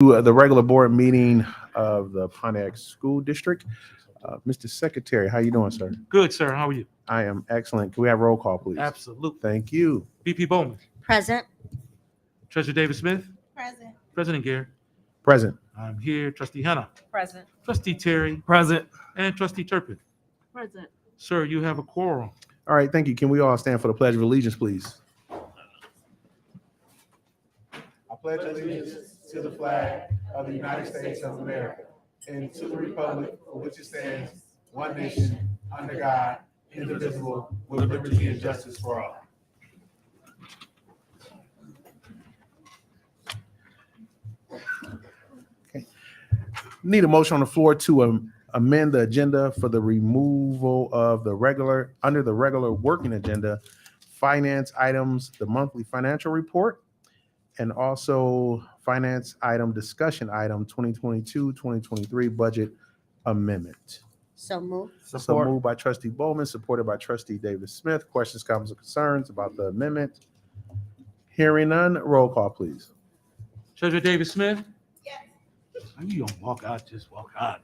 To the regular board meeting of the Pontiac School District. Mr. Secretary, how you doing, sir? Good, sir. How are you? I am excellent. Can we have roll call, please? Absolutely. Thank you. VP Bowman, Present. Treasurer David Smith, Present. President Garrett. Present. I'm here. Trustee Hannah, Present. Trustee Terry, Present. and Trustee Turpin. Present. Sir, you have a quorum. All right, thank you. Can we all stand for the Pledge of Allegiance, please? I pledge allegiance to the flag of the United States of America and to the republic for which it stands, one nation, under God, indivisible, with liberty and justice for all. Okay. Need a motion on the floor to amend the agenda for the removal of the regular, under the regular working agenda, finance items, the monthly financial report, and also finance item, discussion item 2022-2023 budget amendment. So moved. So moved by Trustee Bowman, supported by Trustee David Smith. Questions, comments, or concerns about the amendment? Hearing none, roll call, please. Treasurer David Smith? Yes. You don't walk out, just walk out.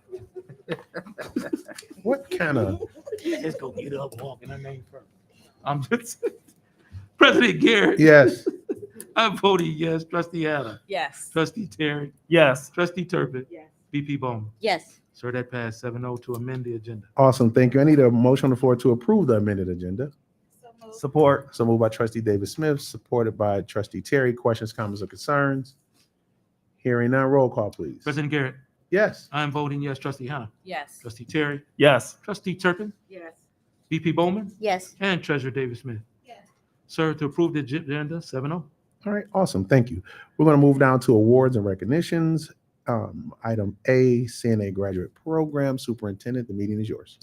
What kind of? Just go get up, walk in her name first. I'm just President Garrett. Yes. I'm voting yes. Trustee Hannah, Yes. Trustee Terry, Yes. Trustee Turpin, Yes. VP Bowman. Yes. Sir, that passed 7-0 to amend the agenda. Awesome. Thank you. I need a motion on the floor to approve the amended agenda. Support. So moved by Trustee David Smith, supported by Trustee Terry. Questions, comments, or concerns? Hearing none, roll call, please. President Garrett, Yes. I'm voting yes. Trustee Hannah, Yes. Trustee Terry, Yes. Trustee Turpin, Yes. VP Bowman, Yes. and Treasurer David Smith. Yes. Sir, to approve the agenda, 7-0. All right, awesome. Thank you. We're going to move down to awards and recognitions. Item A, CNA Graduate Program Superintendent. The meeting is yours.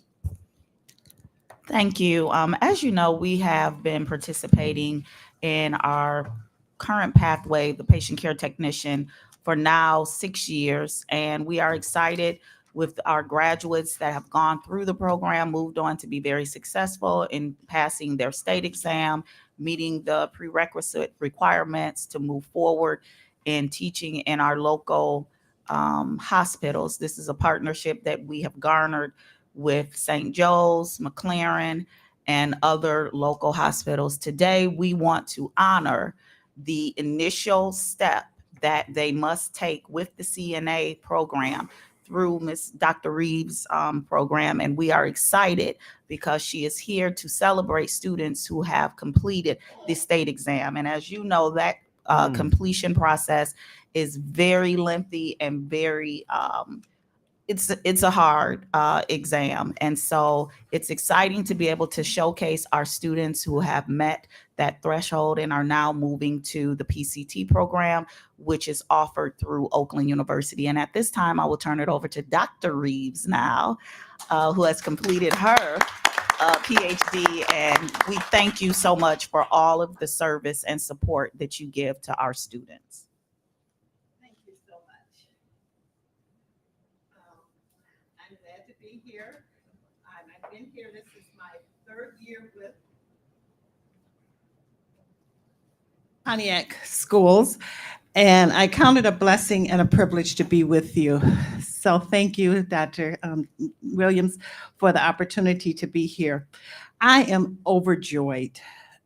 Thank you. As you know, we have been participating in our current pathway, the patient care technician, for now 6 years, and we are excited with our graduates that have gone through the program, moved on to be very successful in passing their state exam, meeting the prerequisite requirements to move forward in teaching in our local hospitals. This is a partnership that we have garnered with St. Joe's, McLaren, and other local hospitals. Today, we want to honor the initial step that they must take with the CNA program through Dr. Reeves' program. And we are excited because she is here to celebrate students who have completed the state exam. And as you know, that completion process is very lengthy and very, it's a hard exam. And so it's exciting to be able to showcase our students who have met that threshold and are now moving to the PCT program, which is offered through Oakland University. And at this time, I will turn it over to Dr. Reeves now, who has completed her PhD. And we thank you so much for all of the service and support that you give to our students. Thank you so much. I'm glad to be here. I've been here, this is my third year with Pontiac Schools, and I count it a blessing and a privilege to be with you. So thank you, Dr. Williams, for the opportunity to be here. I am overjoyed.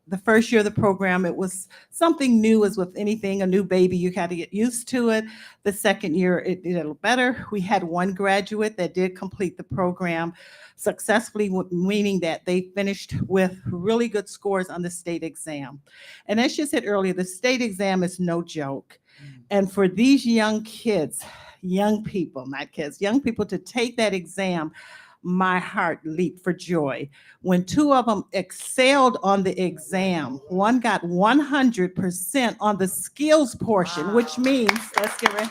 The first year of the program, it was something new, as with anything, a new baby, you had to get used to it. The second year, it did a little better. We had one graduate that did complete the program successfully, meaning that they finished with really good scores on the state exam. And as you said earlier, the state exam is no joke. And for these young kids, young people, not kids, young people to take that exam, my heart leaped for joy. When two of them excelled on the exam, one got 100% on the skills portion, which means, let's get ready.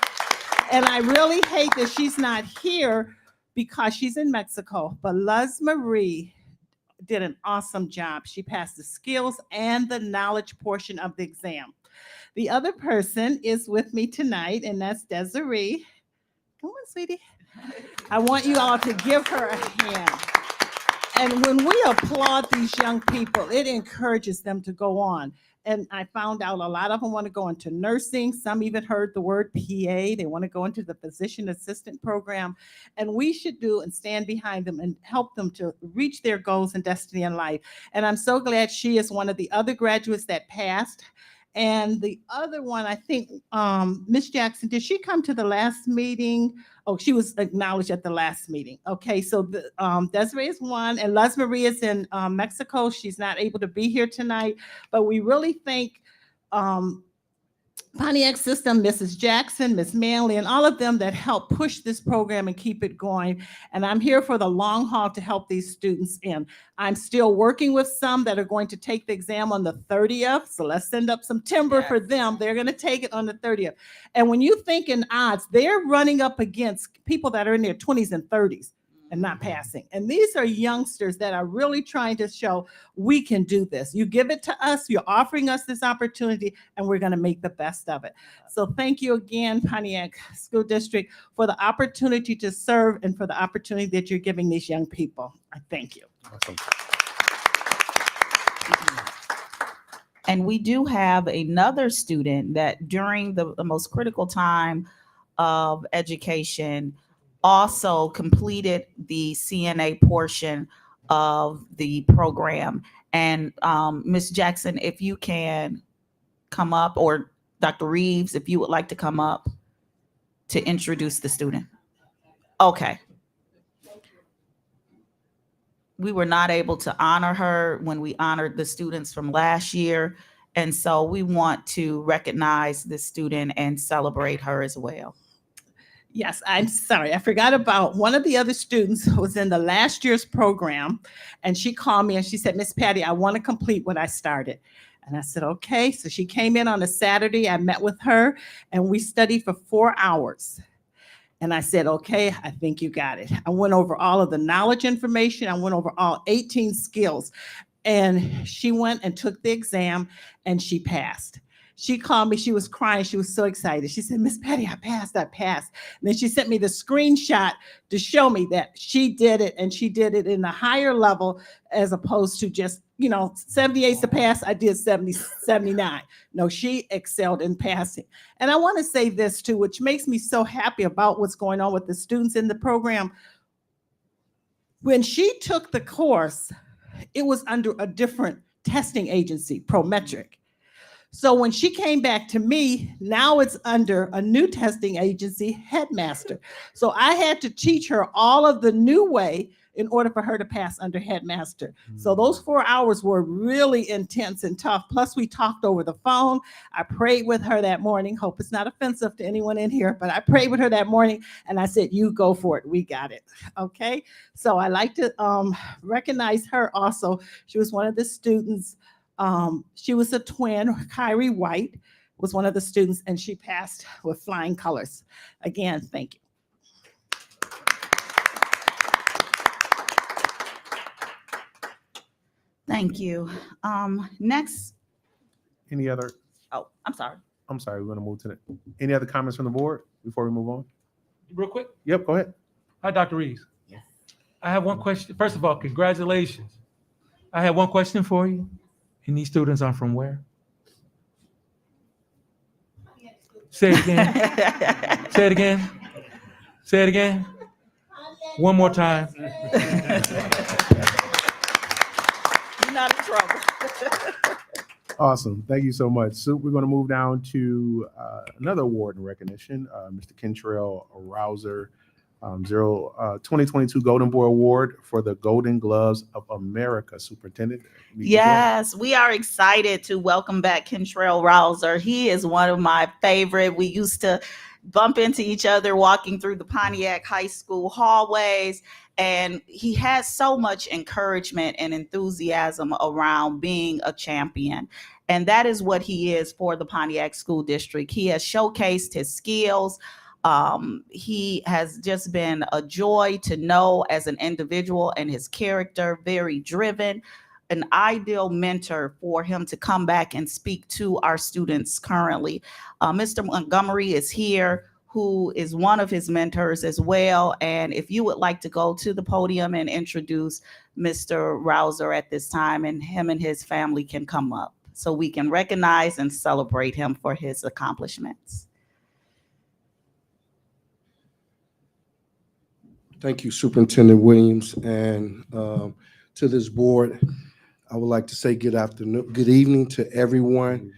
And I really hate that she's not here because she's in Mexico, but Luz Marie did an awesome job. She passed the skills and the knowledge portion of the exam. The other person is with me tonight, and that's Desiree. Come on, sweetie. I want you all to give her a hand. And when we applaud these young people, it encourages them to go on. And I found out a lot of them want to go into nursing. Some even heard the word PA. They want to go into the physician assistant program. And we should do and stand behind them and help them to reach their goals and destiny in life. And I'm so glad she is one of the other graduates that passed. And the other one, I think, Miss Jackson, did she come to the last meeting? Oh, she was acknowledged at the last meeting. Okay, so the, Desiree is one, and Les Marie is in Mexico. She's not able to be here tonight, but we really thank Pontiac System, Mrs. Jackson, Miss Manley, and all of them that help push this program and keep it going. And I'm here for the long haul to help these students in. I'm still working with some that are going to take the exam on the 30th. So let's send up some timber for them. They're going to take it on the 30th. And when you think in odds, they're running up against people that are in their 20s and 30s. And not passing. And these are youngsters that are really trying to show we can do this. You give it to us, you're offering us this opportunity, and we're going to make the best of it. So thank you again, Pontiac School District, for the opportunity to serve and for the opportunity that you're giving these young people. I thank you. Awesome. And we do have another student that during the most critical time of education also completed the CNA portion of the program. And Ms. Jackson, if you can come up, or Dr. Reeves, if you would like to come up to introduce the student. Okay. We were not able to honor her when we honored the students from last year. And so we want to recognize this student and celebrate her as well. Yes, I'm sorry. I forgot about one of the other students who was in the last year's program, and she called me and she said, Miss Patty, I want to complete what I started. And I said, okay. So she came in on a Saturday. I met with her and we studied for 4 hours. And I said, okay, I think you got it. I went over all of the knowledge information. I went over all 18 skills. And she went and took the exam and she passed. She called me, she was crying, she was so excited. She said, Miss Patty, I passed. And then she sent me the screenshot to show me that she did it, and she did it in a higher level as opposed to just, 78's to pass, I did 70, 79. No, she excelled in passing. And I want to say this too, which makes me so happy about what's going on with the students in the program. When she took the course, it was under a different testing agency, Prometric. So when she came back to me, now it's under a new testing agency, Headmaster. So I had to teach her all of the new way in order for her to pass under Headmaster. So those 4 hours were really intense and tough. Plus we talked over the phone. I prayed with her that morning. Hope it's not offensive to anyone in here, but I prayed with her that morning and I said, you go for it. We got it. Okay. So I like to recognize her also. She was one of the students. She was a twin. Kyrie White was one of the students, and she passed with flying colors. Again, thank you. Thank you. Next. Any other? Oh, I'm sorry. I'm sorry. We're going to move to any other comments from the board before we move on? Real quick. Yep, go ahead. Hi, Dr. Reeves. Yes. I have one question. First of all, congratulations. I have one question for you. And these students are from where? Say it again. Say it again. Say it again. One more time. You're not in trouble. Awesome. Thank you so much. So we're going to move down to another award and recognition, Mr. Kentrell Rouser, 2022 Golden Boy Award for the Golden Gloves of America. Superintendent. Yes, we are excited to welcome back Kentrell Rouser. He is one of my favorite. We used to bump into each other walking through the Pontiac High School hallways, and he has so much encouragement and enthusiasm around being a champion. And that is what he is for the Pontiac School District. He has showcased his skills. He has just been a joy to know as an individual, and his character, very driven, an ideal mentor for him to come back and speak to our students currently. Mr. Montgomery is here, who is one of his mentors as well. And if you would like to go to the podium and introduce Mr. Rouser at this time, and him and his family can come up. so we can recognize and celebrate him for his accomplishments. Thank you, Superintendent Williams, and to this board. I would like to say good afternoon, good evening to everyone.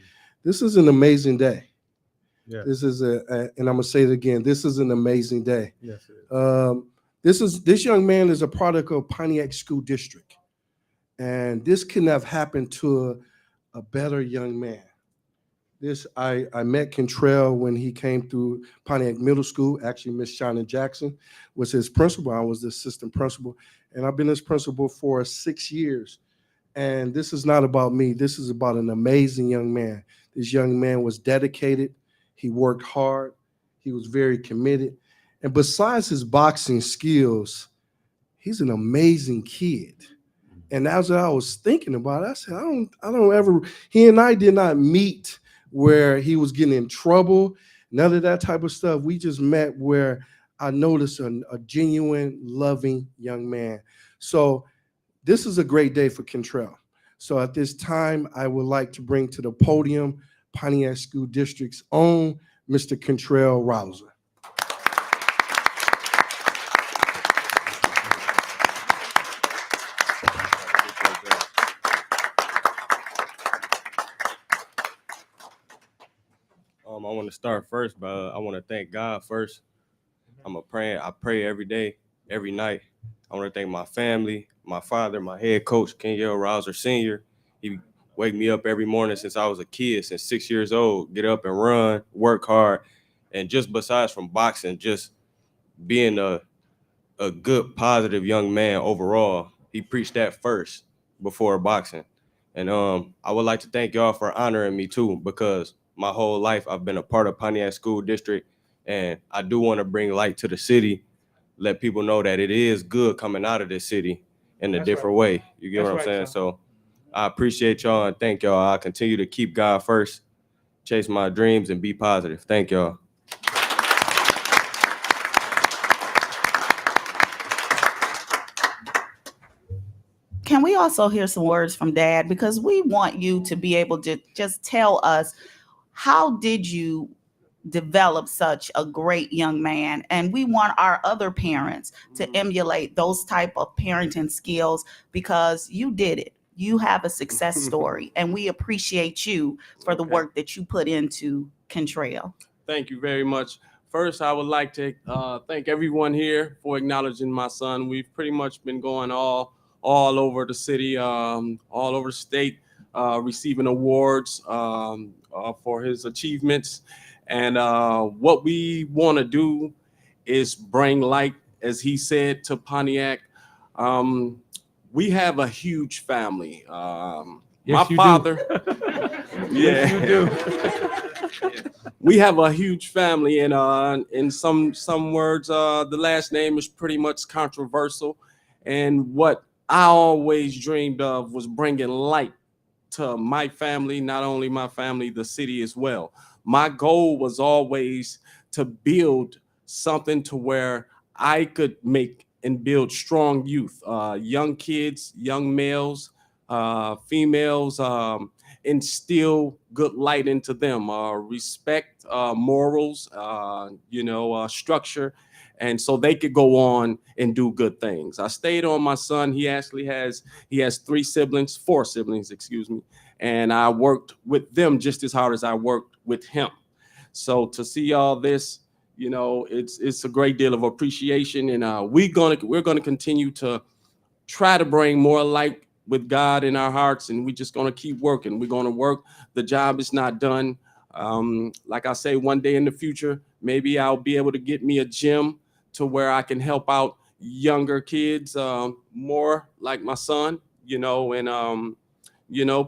This is an amazing day. Yeah. This is and I'm gonna say it again. This is an amazing day. Yes, it is. This young man is a product of Pontiac School District, and this couldn't have happened to a better young man. I met Kentrell when he came through Pontiac Middle School. Actually, Miss Shannon Jackson was his principal. I was the assistant principal, and I've been his principal for 6 years. And this is not about me. This is about an amazing young man. This young man was dedicated. He worked hard. He was very committed. And besides his boxing skills, he's an amazing kid. And as I was thinking about it, I said, I don't ever, he and I did not meet where he was getting in trouble, none of that type of stuff. We just met where I noticed a genuine, loving young man. So this is a great day for Kentrell. So at this time, I would like to bring to the podium Pontiac School District's own Mr. Kentrell Rouser. I want to start first, but I want to thank God first. I pray every day, every night. I want to thank my family, my father, my head coach, Kentrell Rouser Sr. He wake me up every morning since I was a kid, since 6 years old, get up and run, work hard. And just besides from boxing, just being a good, positive young man overall, he preached that first before boxing. And I would like to thank y'all for honoring me too, because my whole life I've been a part of Pontiac School District, and I do want to bring light to the city, let people know that it is good coming out of this city in a different way. You get what I'm saying? So I appreciate y'all and thank y'all. I continue to keep God first, chase my dreams, and be positive. Thank y'all. Can we also hear some words from Dad? Because we want you to be able to just tell us, how did you develop such a great young man? And we want our other parents to emulate those type of parenting skills, because you did it. You have a success story, and we appreciate you for the work that you put into Kentrell. Thank you very much. First, I would like to thank everyone here for acknowledging my son. We've pretty much been going all over the city, all over the state, receiving awards for his achievements. And what we want to do is bring light, as he said, to Pontiac. We have a huge family. Yes, My father, Yes, you do. we have a huge family, and in some words, the last name is pretty much controversial. And what I always dreamed of was bringing light to my family, not only my family, the city as well. My goal was always to build something to where I could make and build strong youth, young kids, young males, females, instill good light into them, respect, morals, structure, and so they could go on and do good things. I stayed on my son. He has 4 siblings, excuse me, and I worked with them just as hard as I worked with him. So to see all this, it's a great deal of appreciation, and we're gonna continue to try to bring more light with God in our hearts, and we're just gonna keep working. We're gonna work. The job is not done. Like I say, one day in the future, maybe I'll be able to get me a gym to where I can help out younger kids more, like my son, and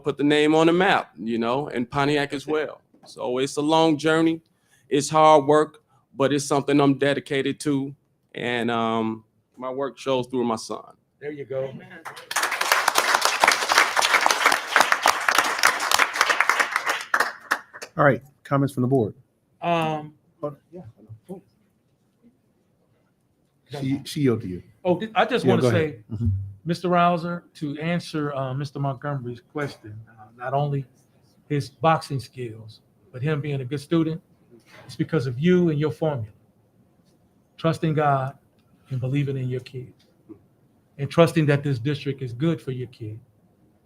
put the name on the map, and Pontiac as well. So it's a long journey. It's hard work, but it's something I'm dedicated to, and my work shows through my son. There you go. All right, comments from the board. Yeah. She yielded to you. Oh, I just Yeah, want to go say, ahead. Mhm. Mr. Rouser, to answer Mr. Montgomery's question, not only his boxing skills, but him being a good student, it's because of you and your formula. Trusting God and believing in your kid. And trusting that this district is good for your kid.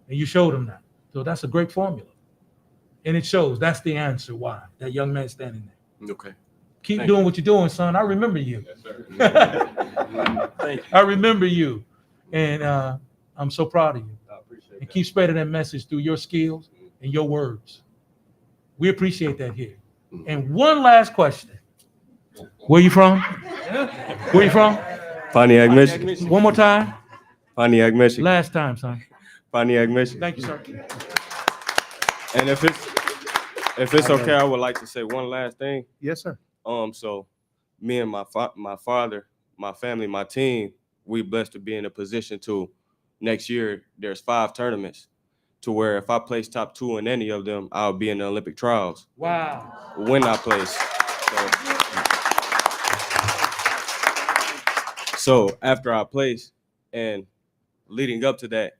And you showed him that. So that's a great formula. And it shows. That's the answer why that young man standing there. Okay. Keep Thank doing what you're doing, son. I remember you. Yes, sir. Thank you. I remember you. And I'm so proud of you. I appreciate And that. keep spreading that message through your skills and your words. We appreciate that here. And one last question. Where you from? Where you from? Pontiac, Michigan. One more time. Pontiac, Michigan. Last time, son. Pontiac, Michigan. Thank you, sir. And if it's okay, I would like to say one last thing. Yes, sir. So me and my father, my family, my team, we blessed to be in a position to next year. There's 5 tournaments to where if I place top 2 in any of them, I'll be in the Olympic trials. Wow. When I place. So after I place and leading up to that,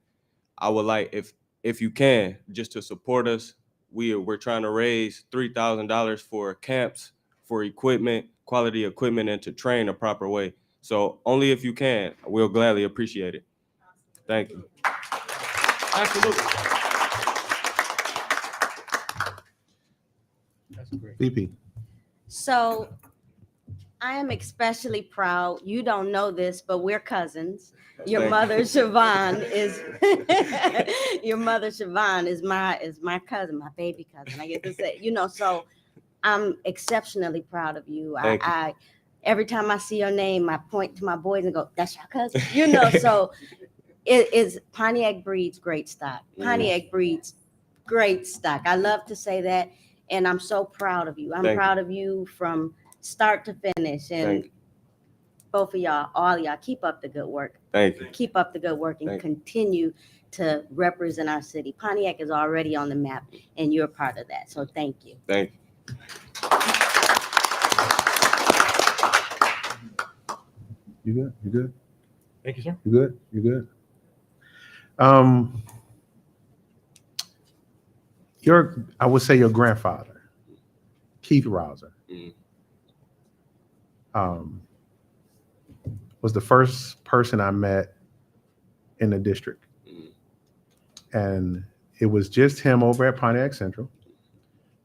I would like if you can just to support us. We're trying to raise $3,000 for camps, for equipment, quality equipment, and to train a proper way. So only if you can, we'll gladly appreciate it. Thank you. Absolutely. That's great. VP. So I am especially proud. You don't know this, but we're cousins. Your Thank mother, Siobhan, is your mother, Siobhan, is my cousin, my baby cousin. I get to say, so I'm exceptionally proud of you. Thank you. I every time I see your name, I point to my boys and go, "That's your cousin." So it is Pontiac breeds great stock. Pontiac breeds great stock. I love to say that, and I'm so proud of you. I'm Thank you. proud of you from start to finish, and Thank you. both of y'all, all y'all, keep up the good work. Thank you. Keep up the good work and Thank you. continue to represent our city. Pontiac is already on the map, and you're part of that. So thank you. Thank you. You good? You good? Thank you, sir. You good? You good? I would say your grandfather, Keith Rouser, was the first person I met in the district. And it was just him over at Pontiac Central.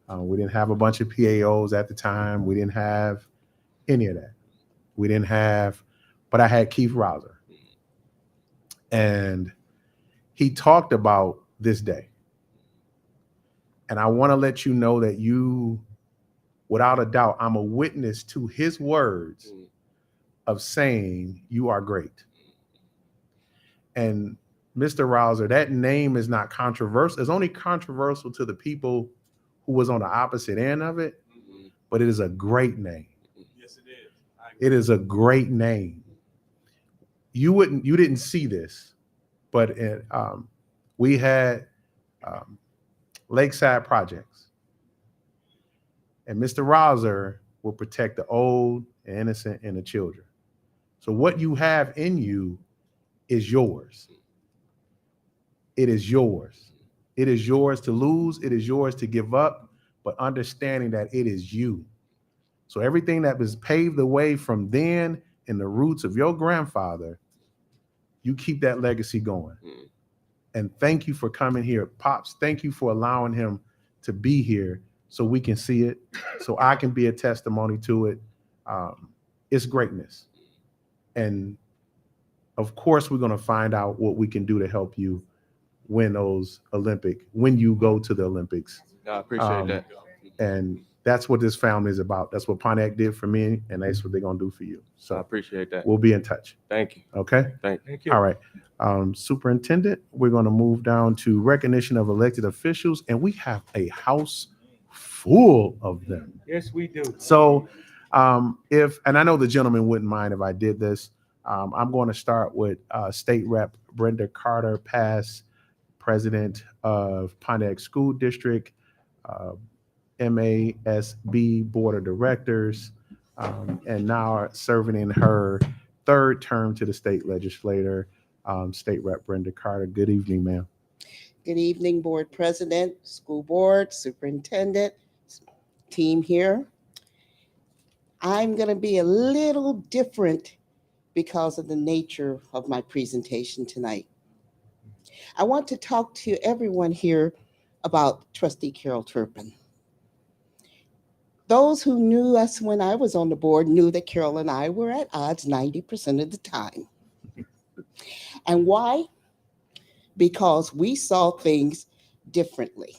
We didn't have a bunch of PAOs at the time. We didn't have any of that. But I had Keith Rouser. And he talked about this day. And I want to let you know that you, without a doubt, I'm a witness to his words of saying you are great. And Mr. Rouser, that name is not controversial. It's only controversial to the people who was on the opposite end of it, but it is a great name. Yes, it is. It is a great name. You didn't see this, but we had Lakeside Projects, and Mr. Rouser will protect the old, the innocent, and the children. So what you have in you is yours. It is yours. It is yours to lose. It is yours to give up, but understanding that it is you. So everything that was paved the way from then in the roots of your grandfather, you keep that legacy going. And thank you for coming here. Pops, thank you for allowing him to be here so we can see it, so I can be a testimony to it. It's greatness. And of course, we're going to find out what we can do to help you win when you go to the Olympics. I appreciate that. And that's what this family is about. That's what Pontiac did for me, and that's what they're going to do for you. I So appreciate that. we'll be in touch. Thank you. Okay? Thank you. All right. Superintendent, we're going to move down to recognition of elected officials, and we have a house full of them. Yes, we do. So and I know the gentleman wouldn't mind if I did this, I'm going to start with State Rep Brenda Carter, past president of Pontiac School District, MASB Board of Directors, and now serving in her 3rd term to the state legislature. State Rep Brenda Carter, good evening, ma'am. Good evening, Board President, School Board, Superintendent, team here. I'm going to be a little different because of the nature of my presentation tonight. I want to talk to everyone here about Trustee Carol Turpin. Those who knew us when I was on the board knew that Carol and I were at odds 90% of the time. And why? Because we saw things differently.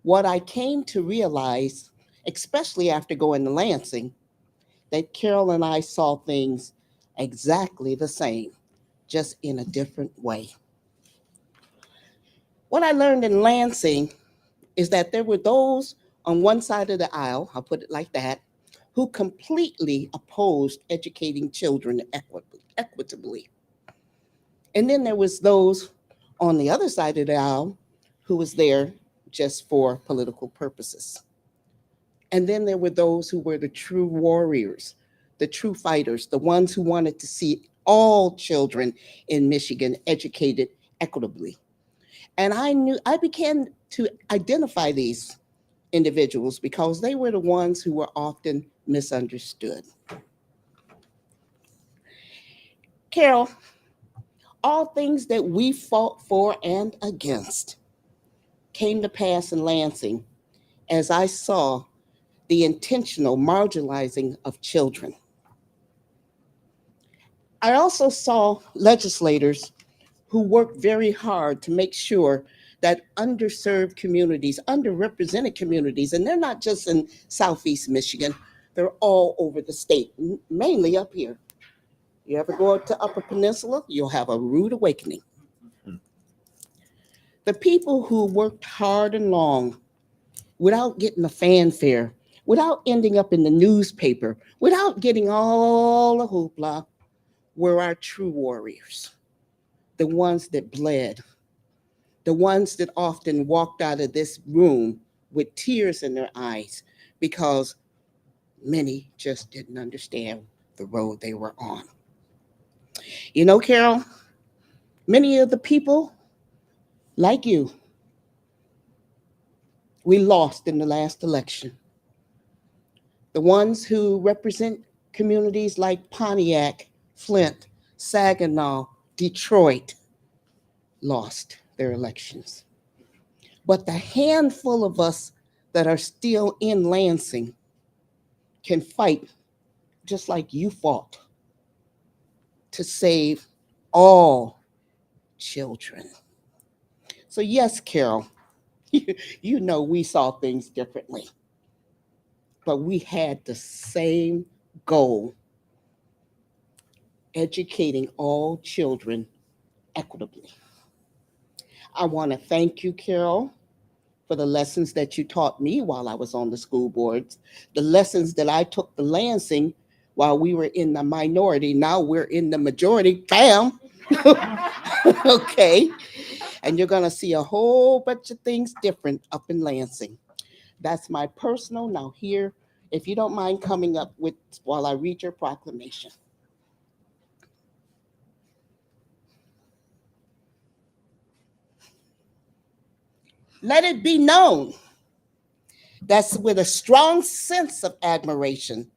What I came to realize, especially after going to Lansing, that Carol and I saw things exactly the same, just in a different way. What I learned in Lansing is that there were those on one side of the aisle, I'll put it like that, who completely opposed educating children equitably. And then there was those on the other side of the aisle who was there just for political purposes. And then there were those who were the true warriors, the true fighters, the ones who wanted to see all children in Michigan educated equitably. And I began to identify these individuals because they were the ones who were often misunderstood. Carol, all things that we fought for and against came to pass in Lansing as I saw the intentional marginalizing of children. I also saw legislators who worked very hard to make sure that underserved communities, underrepresented communities, and they're not just in Southeast Michigan, they're all over the state, mainly up here. You ever go up to Upper Peninsula, you'll have a rude awakening. The people who worked hard and long without getting a fanfare, without ending up in the newspaper, without getting all the hoopla, were our true warriors. The ones that bled, the ones that often walked out of this room with tears in their eyes because many just didn't understand the road they were on. You know, Carol, many of the people like you, we lost in the last election. The ones who represent communities like Pontiac, Flint, Saginaw, Detroit, lost their elections. But the handful of us that are still in Lansing can fight just like you fought to save all children. So yes, Carol, you know we saw things differently, but we had the same goal: educating all children equitably. I want to thank you, Carol, for the lessons that you taught me while I was on the school boards, the lessons that I took to Lansing while we were in the minority. Now we're in the majority, bam. Okay. And you're going to see a whole bunch of things different up in Lansing. That's my personal. Now here, if you don't mind coming up with while I read your proclamation. Let it be known that's with a strong sense of admiration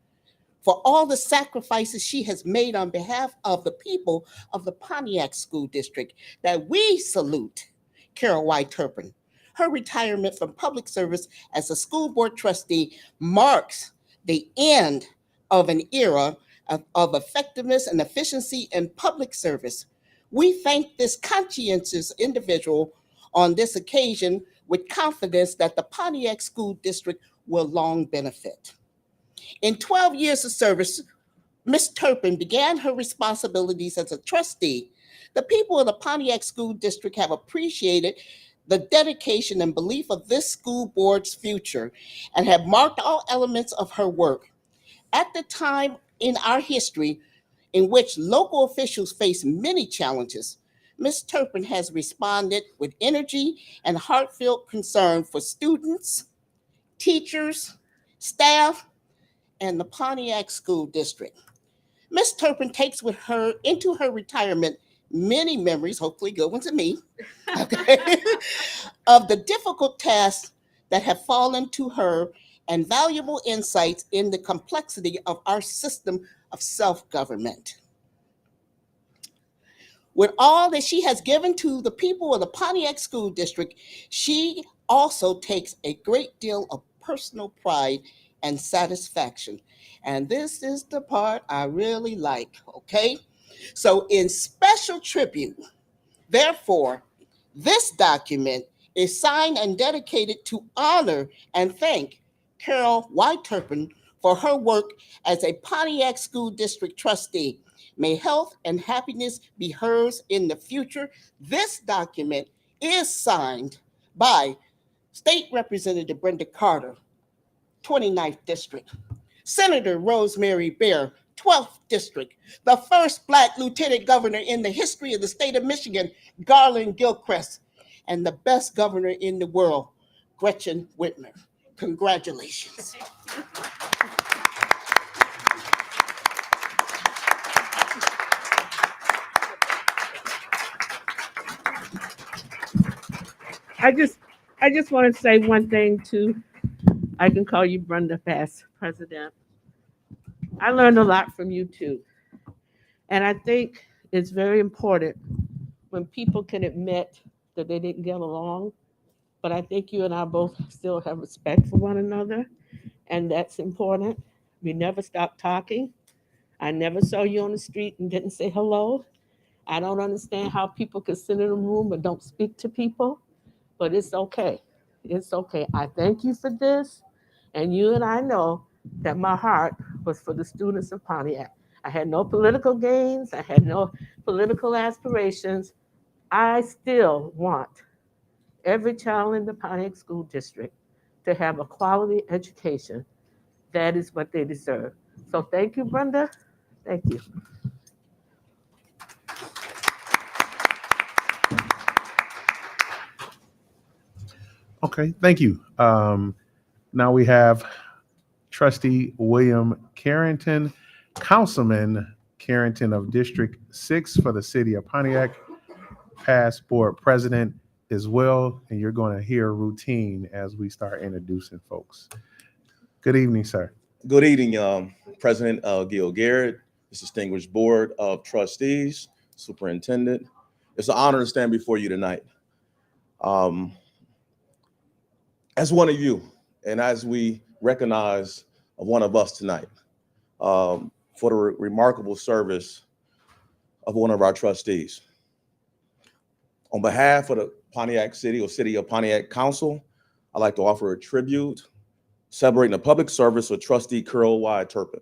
for all the sacrifices she has made on behalf of the people of the Pontiac School District that we salute Carol Y. Turpin. Her retirement from public service as a school board trustee marks the end of an era of effectiveness and efficiency in public service. We thank this conscientious individual on this occasion with confidence that the Pontiac School District will long benefit. In 12 years of service, Ms. Turpin began her responsibilities as a trustee. The people of the Pontiac School District have appreciated the dedication and belief of this school board's future and have marked all elements of her work. At the time in our history in which local officials face many challenges, Ms. Turpin has responded with energy and heartfelt concern for students, teachers, staff, and the Pontiac School District. Ms. Turpin takes with her into her retirement many memories, hopefully good ones to me, okay, of the difficult tasks that have fallen to her and valuable insights in the complexity of our system of self-government. With all that she has given to the people of the Pontiac School District, she also takes a great deal of personal pride and satisfaction. And this is the part I really like, okay? So in special tribute, therefore, this document is signed and dedicated to honor and thank Carol Y. Turpin for her work as a Pontiac School District trustee. May health and happiness be hers in the future. This document is signed by State Representative Brenda Carter, 29th District, Senator Rosemary Bear, 12th District, the first Black Lieutenant Governor in the history of the state of Michigan, Garland Gilchrist, and the best governor in the world, Gretchen Whitmer. Congratulations. I just want to say one thing too. I can call you Brenda past president. I learned a lot from you too. And I think it's very important when people can admit that they didn't get along. But I think you and I both still have respect for one another. And that's important. We never stopped talking. I never saw you on the street and didn't say hello. I don't understand how people can sit in a room but don't speak to people. But it's okay. It's okay. I thank you for this. And you and I know that my heart was for the students of Pontiac. I had no political gains. I had no political aspirations. I still want every child in the Pontiac School District to have a quality education. That is what they deserve. So thank you, Brenda. Thank you. Okay, thank you. Now we have Trustee William Carrington, Councilman Carrington of District 6 for the city of Pontiac, past board president as well, and you're going to hear routine as we start introducing folks. Good evening, sir. Good evening, President Gil Garrett, this distinguished board of trustees, superintendent. It's an honor to stand before you tonight. As one of you, and as we recognize one of us tonight, for the remarkable service of one of our trustees. On behalf of the Pontiac City or City of Pontiac Council, I'd like to offer a tribute celebrating the public service of Trustee Carol Y. Turpin.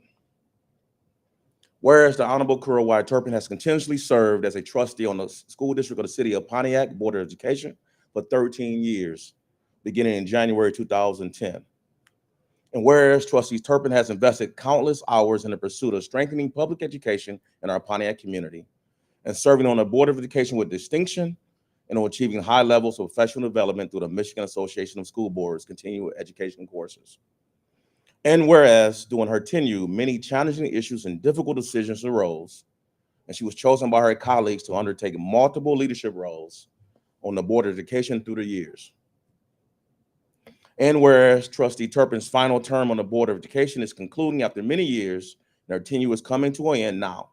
Whereas the Honorable Carol Y. Turpin has continuously served as a trustee on the school district of the City of Pontiac Board of Education for 13 years, beginning in January 2010. And whereas Trustee Turpin has invested countless hours in the pursuit of strengthening public education in our Pontiac community and serving on the Board of Education with distinction and on achieving high levels of professional development through the Michigan Association of School Boards continuing education courses. And whereas during her tenure, many challenging issues and difficult decisions arose, and she was chosen by her colleagues to undertake multiple leadership roles on the Board of Education through the years. And whereas Trustee Turpin's final term on the Board of Education is concluding after many years, and her tenure is coming to an end now.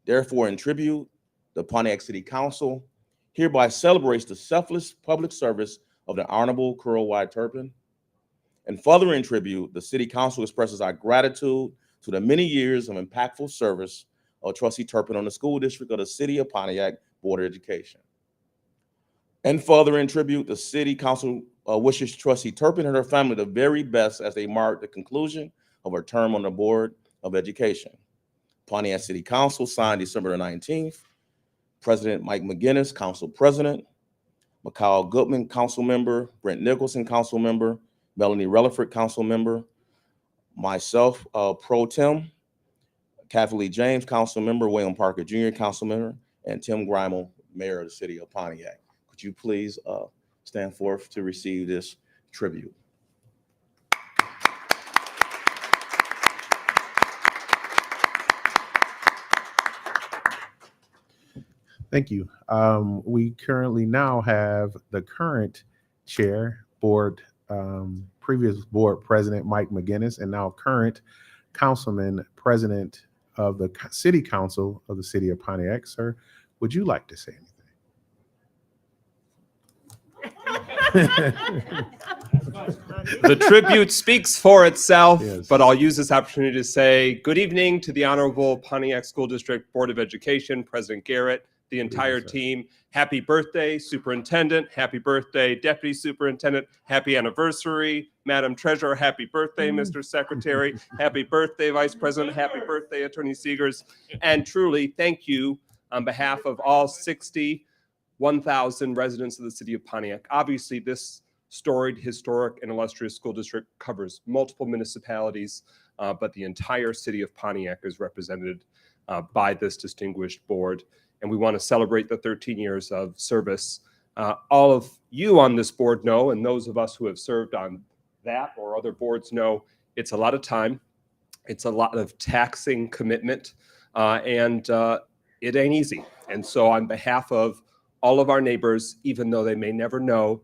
Therefore, in tribute, the Pontiac City Council hereby celebrates the selfless public service of the Honorable Carol Y. Turpin. And further in tribute, the City Council expresses our gratitude to the many years of impactful service of Trustee Turpin on the school district of the City of Pontiac Board of Education. And further in tribute, the City Council wishes Trustee Turpin and her family the very best as they mark the conclusion of her term on the Board of Education. Pontiac City Council signed December the 19th. President Mike McGinnis, Council President. Mikhail Goodman, Council Member. Brent Nicholson, Council Member. Melanie Relaford, Council Member. Myself, Pro Tem. Kathy Lee James, Council Member. William Parker Jr., Council Member. And Tim Grimel, Mayor of the City of Pontiac. Could you please stand forth to receive this tribute? Thank you. We currently now have the current chair, previous board president Mike McGinnis, and now current councilman president of the city council of the city of Pontiac. Sir, would you like to say anything? The tribute speaks for itself, Yes. but I'll use this opportunity to say good evening to the Honorable Pontiac School District Board of Education, President Garrett, the entire evening, sir. team. Happy birthday, Superintendent. Happy birthday, Deputy Superintendent. Happy anniversary, Madam Treasurer. Happy birthday, Mr. Secretary. Happy birthday, Vice President. Happy birthday, Attorney Seegers. And truly, thank you on behalf of all 61,000 residents of the city of Pontiac. Obviously, this storied, historic, and illustrious school district covers multiple municipalities, but the entire city of Pontiac is represented by this distinguished board. And we want to celebrate the 13 years of service. All of you on this board know, and those of us who have served on that or other boards know, it's a lot of time. It's a lot of taxing commitment, and it ain't easy. And so on behalf of all of our neighbors, even though they may never know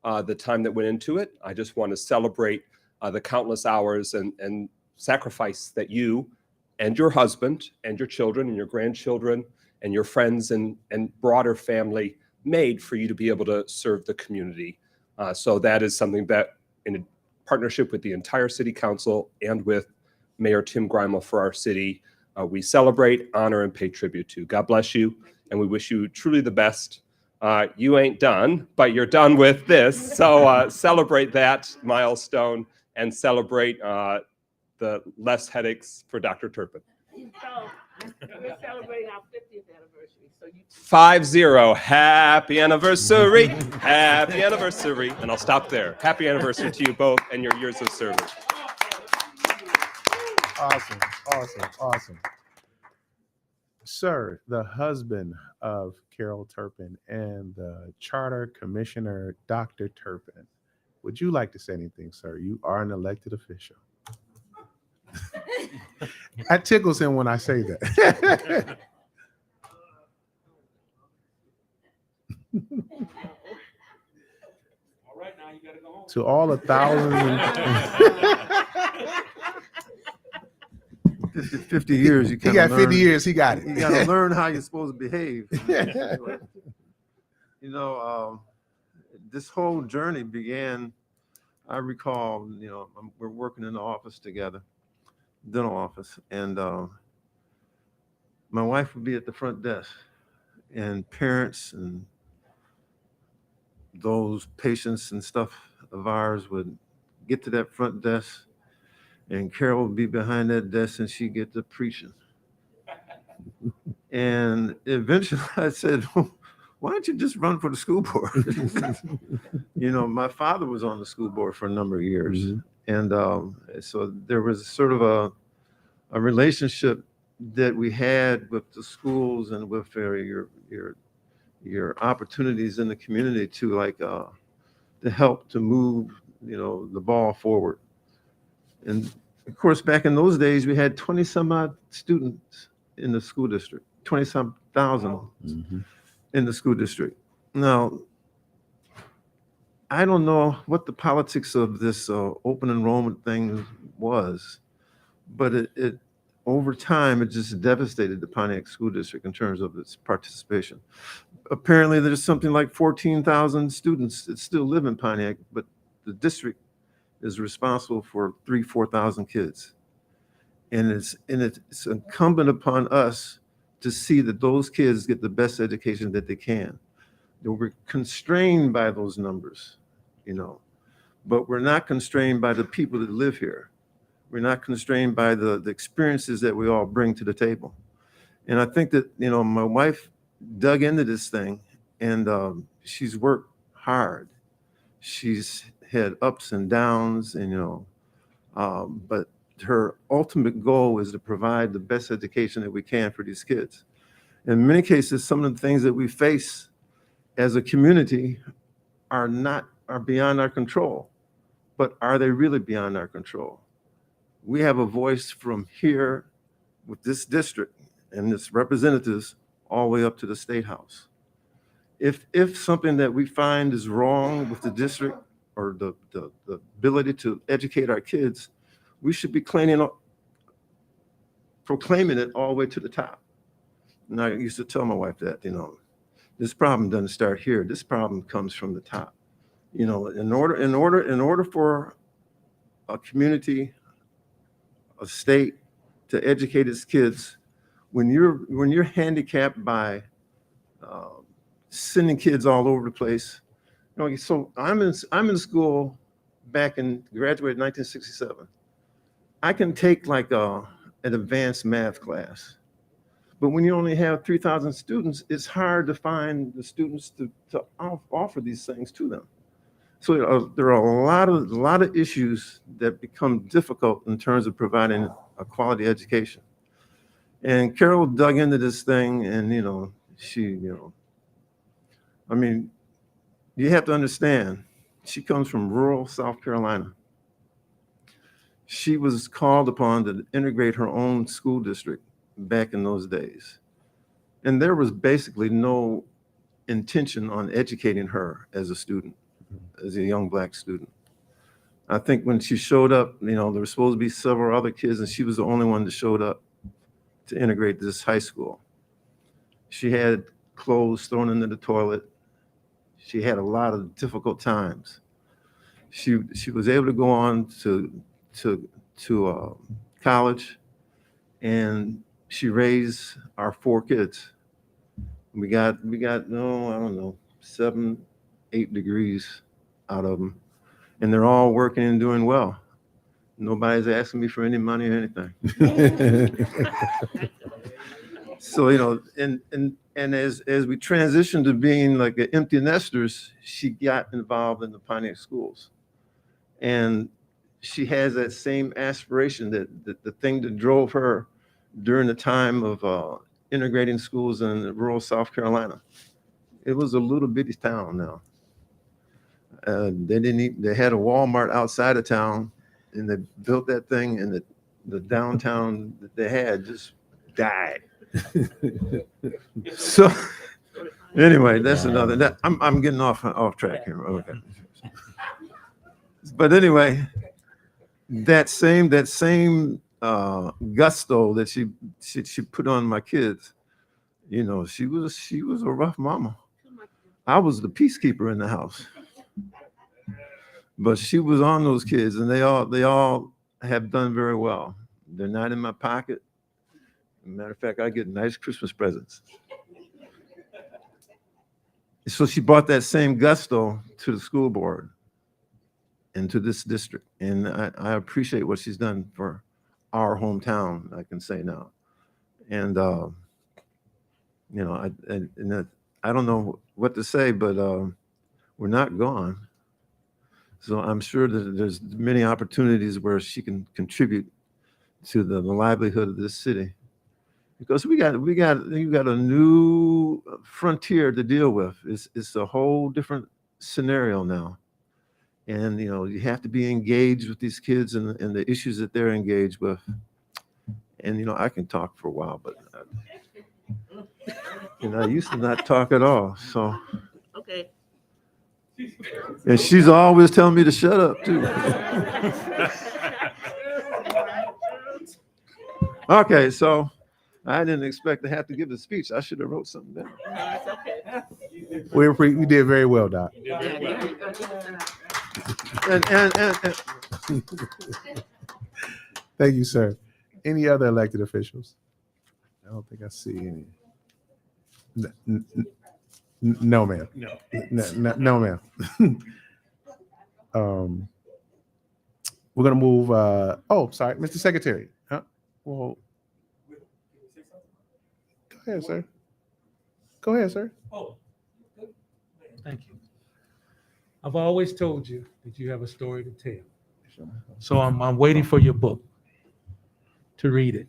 the time that went into it, I just want to celebrate the countless hours and sacrifice that you and your husband and your children and your grandchildren and your friends and broader family made for you to be able to serve the community. So that is something that, in a partnership with the entire city council and with Mayor Tim Grimel for our city, we celebrate, honor, and pay tribute to. God bless you, and we wish you truly the best. You ain't done, but you're done with this. So celebrate that milestone and celebrate the less headaches for Dr. Turpin. So we're celebrating our 50th anniversary. So you 5-0. Happy anniversary. Happy anniversary. And I'll stop there. Happy anniversary to you both and your years of service. Awesome, awesome, awesome. Sir, the husband of Carol Turpin and the Charter Commissioner, Dr. Turpin, would you like to say anything, sir? You are an elected official. That tickles him when I say that. All right, now you gotta go home. To all the thousands. 50 years, you He kind got of 50 years, he got it. You got to learn how you're supposed to behave. This whole journey began, I recall, we're working in the office together, dental office, and my wife would be at the front desk, and parents and those patients and stuff of ours would get to that front desk, and Carol would be behind that desk, and she'd get to preaching. And eventually I said, why don't you just run for the school board? My father was on the school board for a number of years. Mm-hmm. And so there was sort of a relationship that we had with the schools and with your opportunities in the community to help to move, the ball forward. And of course, back in those days, we had 20 some odd students in the school district, 20 some thousand in the school district. Now, I don't know what the politics of this open enrollment thing was, but it over time, it just devastated the Pontiac School District in terms of its participation. Apparently, there's something like 14,000 students that still live in Pontiac, but the district is responsible for 4,000 kids. And it's incumbent upon us to see that those kids get the best education that they can. We're constrained by those numbers, but we're not constrained by the people that live here. We're not constrained by the experiences that we all bring to the table. And I think that, my wife dug into this thing, and she's worked hard. She's had ups and downs, and but her ultimate goal is to provide the best education that we can for these kids. In many cases, some of the things that we face as a community are beyond our control. But are they really beyond our control? We have a voice from here with this district and its representatives all the way up to the State House. If something that we find is wrong with the district or the ability to educate our kids, we should be proclaiming it all the way to the top. And I used to tell my wife that, this problem doesn't start here. This problem comes from the top. In order for a community, a state to educate its kids, when you're handicapped by sending kids all over the place. So I'm in school graduated in 1967. I can take like an advanced math class, but when you only have 3,000 students, it's hard to find the students to offer these things to them. So there are a lot of issues that become difficult in terms of providing a quality education. And Carol dug into this thing, and you have to understand, she comes from rural South Carolina. She was called upon to integrate her own school district back in those days. And there was basically no intention on educating her as a student, as a young Black student. I think when she showed up, there were supposed to be several other kids, and she was the only one that showed up to integrate this high school. She had clothes thrown into the toilet. She had a lot of difficult times. She was able to go on to college, and she raised our 4 kids. We got I don't know, 7, 8 degrees out of them, and they're all working and doing well. Nobody's asking me for any money or anything. So, and as we transitioned to being like an empty nesters, she got involved in the Pontiac schools. And she has that same aspiration that the thing that drove her during the time of integrating schools in rural South Carolina. It was a little bitty town now. They had a Walmart outside of town, and they built that thing, and the downtown that they had just died. So anyway, that's another. I'm getting off track here. Okay. But anyway, that same gusto that she put on my kids, she was a rough mama. I was the peacekeeper in the house, but she was on those kids, and they all have done very well. They're not in my pocket. Matter of fact, I get nice Christmas presents. So she brought that same gusto to the school board and to this district. And I appreciate what she's done for our hometown, I can say now. And, I don't know what to say, but we're not gone. So I'm sure that there's many opportunities where she can contribute to the livelihood of this city. Because you got a new frontier to deal with. It's a whole different scenario now, and you have to be engaged with these kids and the issues that they're engaged with. And I can talk for a while, but I used to not talk at all. So Okay. and she's always telling me to shut up too. Okay, so. I didn't expect to have to give a speech. I should have wrote something down. No, it's okay. We did very well, Doc. And Thank you, sir. Any other elected officials? I don't think I see any. No, ma'am. No, ma'am. We're gonna move. Sorry, Mr. Secretary. Well. Go ahead, sir. Oh, thank you. I've always told you that you have a story to tell. So I'm waiting for your book to read it.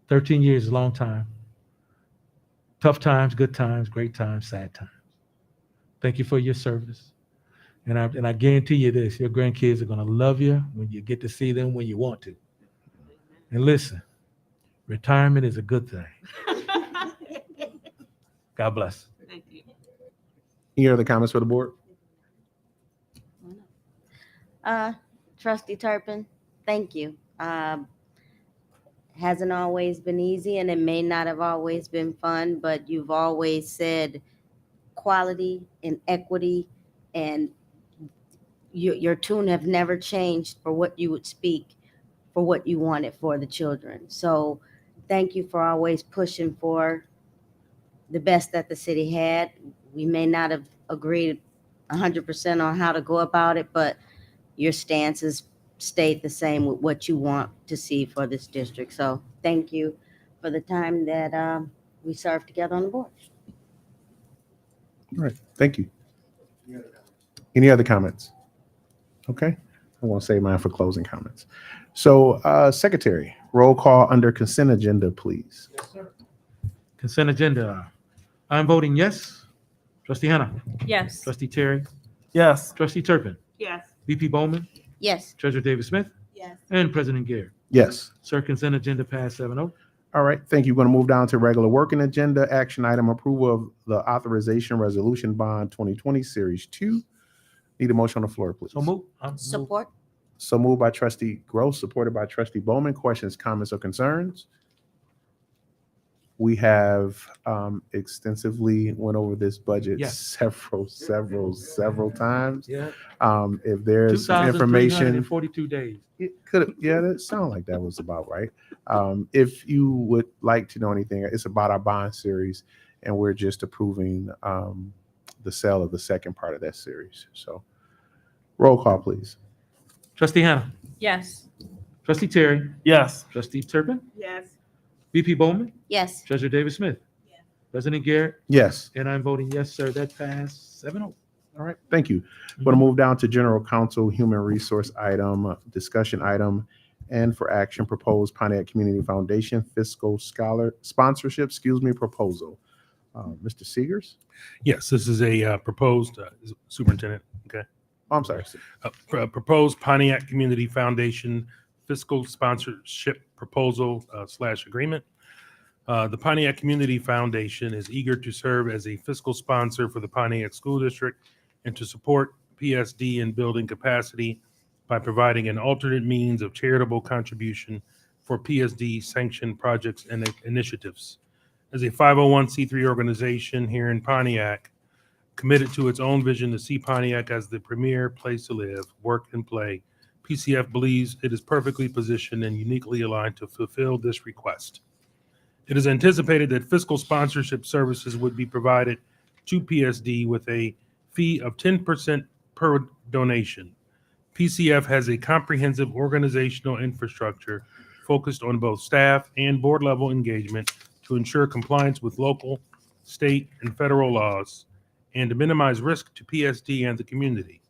13 years is a long time. Tough times, good times, great times, sad times. Thank you for your service. And I guarantee you this, your grandkids are going to love you when you get to see them when you want to. And listen, retirement is a good thing. God bless. Thank you. Any other comments for the board? Trustee Turpin, thank you. Hasn't always been easy and it may not have always been fun, but you've always said quality and equity, and your tune have never changed for what you would speak, for what you wanted for the children. So thank you for always pushing for the best that the city had. We may not have agreed 100% on how to go about it, but your stance has stayed the same with what you want to see for this district. So thank you for the time that we served together on the board. All right, thank you. Any other comments? Okay, I want to save mine for closing comments. So, Secretary, roll call under consent agenda, please. Consent agenda. I'm voting yes. Trustee Hannah. Yes. Trustee Terry. Yes. Trustee Turpin. Yes. VP Bowman. Yes. Treasurer David Smith. Yes. And President Garrett. Yes. Sir, consent agenda passed 7-0. All right, thank you. We're going to move down to regular working agenda. Action item approval of the authorization resolution bond 2020 series 2. Need a motion on the floor, please. So move. Support. So moved by Trustee Gross, supported by Trustee Bowman. Questions, comments, or concerns? We have extensely went over this budget Yes. several times. Yeah. If there's some information, 2,342 days. it could, yeah, that sounded like that was about right. If you would like to know anything, it's about our bond series, and we're just approving the sale of the second part of that series. So, roll call, please. Trustee Hannah. Yes. Trustee Terry. Yes. Trustee Turpin. Yes. VP Bowman. Yes. Treasurer David Smith. President Garrett. Yes. And I'm voting yes, sir. That passed 7-0. All right, thank you. We're going to move down to General Counsel, Human Resource item, discussion item, and for action, proposed Pontiac Community Foundation fiscal sponsorship, proposal. Mr. Seegers? Yes, this is a proposed, superintendent, okay? Oh, I'm sorry. Proposed Pontiac Community Foundation fiscal sponsorship proposal / agreement. The Pontiac Community Foundation is eager to serve as a fiscal sponsor for the Pontiac School District and to support PSD in building capacity by providing an alternate means of charitable contribution for PSD sanctioned projects and initiatives. As a 501c3 organization here in Pontiac, committed to its own vision to see Pontiac as the premier place to live, work, and play, PCF believes it is perfectly positioned and uniquely aligned to fulfill this request. It is anticipated that fiscal sponsorship services would be provided to PSD with a fee of 10% per donation. PCF has a comprehensive organizational infrastructure focused on both staff and board level engagement to ensure compliance with local, state, and federal laws and to minimize risk to PSD and the community.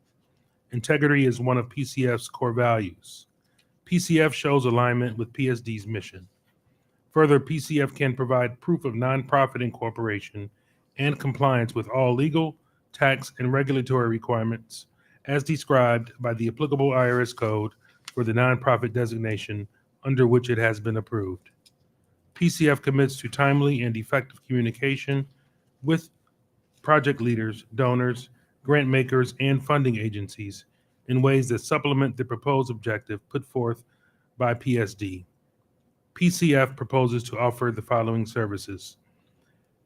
Integrity is one of PCF's core values. PCF shows alignment with PSD's mission. Further, PCF can provide proof of nonprofit incorporation and compliance with all legal, tax, and regulatory requirements as described by the applicable IRS code for the nonprofit designation under which it has been approved. PCF commits to timely and effective communication with project leaders, donors, grant makers, and funding agencies in ways that supplement the proposed objective put forth by PSD. PCF proposes to offer the following services.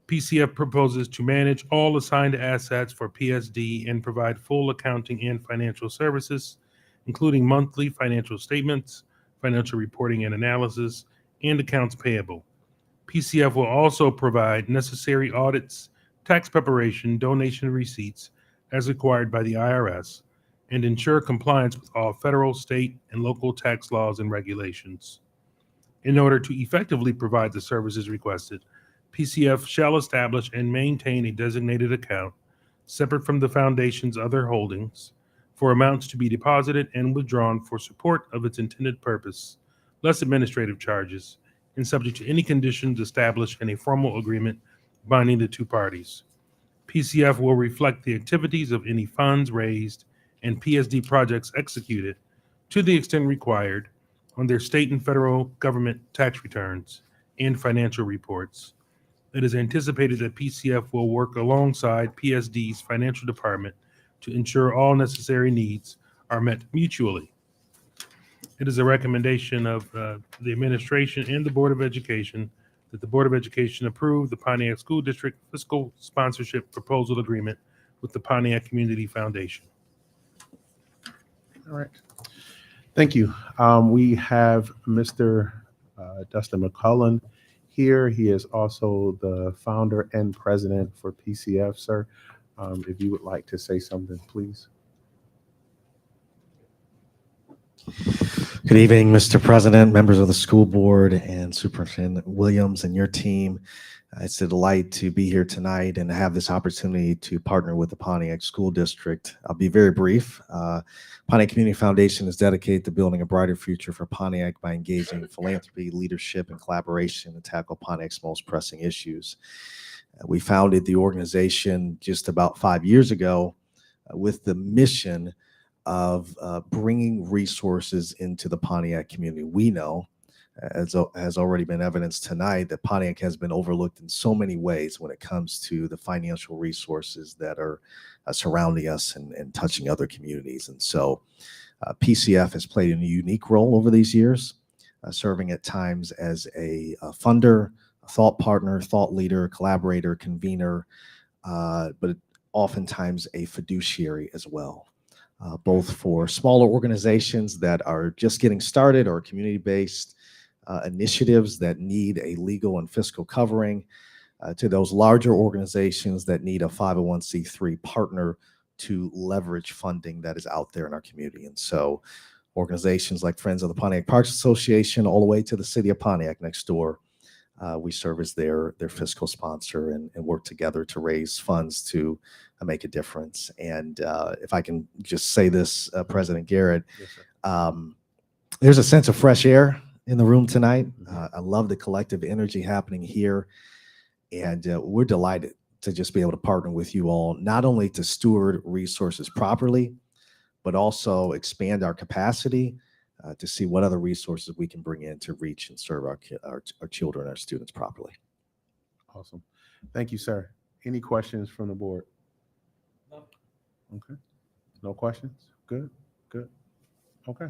PCF proposes to manage all assigned assets for PSD and provide full accounting and financial services, including monthly financial statements, financial reporting and analysis, and accounts payable. PCF will also provide necessary audits, tax preparation, donation receipts as required by the IRS, and ensure compliance with all federal, state, and local tax laws and regulations. In order to effectively provide the services requested, PCF shall establish and maintain a designated account separate from the foundation's other holdings for amounts to be deposited and withdrawn for support of its intended purpose, less administrative charges, and subject to any conditions established in a formal agreement binding the two parties. PCF will reflect the activities of any funds raised and PSD projects executed to the extent required on their state and federal government tax returns and financial reports. It is anticipated that PCF will work alongside PSD's financial department to ensure all necessary needs are met mutually. It is a recommendation of the administration and the Board of Education that the Board of Education approve the Pontiac School District Fiscal Sponsorship Proposal Agreement with the Pontiac Community Foundation. All right. Thank you. We have Mr. Dustin McCullen here. He is also the founder and president for PCF, sir. If you would like to say something, please. Good evening, Mr. President, members of the school board, and Superintendent Williams and your team. It's a delight to be here tonight and have this opportunity to partner with the Pontiac School District. I'll be very brief. Pontiac Community Foundation is dedicated to building a brighter future for Pontiac by engaging philanthropy, leadership, and collaboration to tackle Pontiac's most pressing issues. We founded the organization just about 5 years ago with the mission of bringing resources into the Pontiac community. We know, as has already been evidenced tonight, that Pontiac has been overlooked in so many ways when it comes to the financial resources that are surrounding us and touching other communities. And so PCF has played a unique role over these years, serving at times as a funder, a thought partner, thought leader, collaborator, convener, but oftentimes a fiduciary as well. Both for smaller organizations that are just getting started or community-based initiatives that need a legal and fiscal covering, to those larger organizations that need a 501c3 partner to leverage funding that is out there in our community. And so organizations like Friends of the Pontiac Parks Association, all the way to the city of Pontiac next door, we serve as their fiscal sponsor and work together to raise funds to make a difference. And if I can just say this, President Garrett, Yes, there's a sense of fresh air in the room tonight. I love the collective energy happening here. And we're delighted to just be able to partner with you all, not only to steward resources properly, but also expand our capacity to see what other resources we can bring in to reach and serve our children, our students properly. Awesome. Thank you, sir. Any questions from the board? Okay. No questions? Good, good. Okay.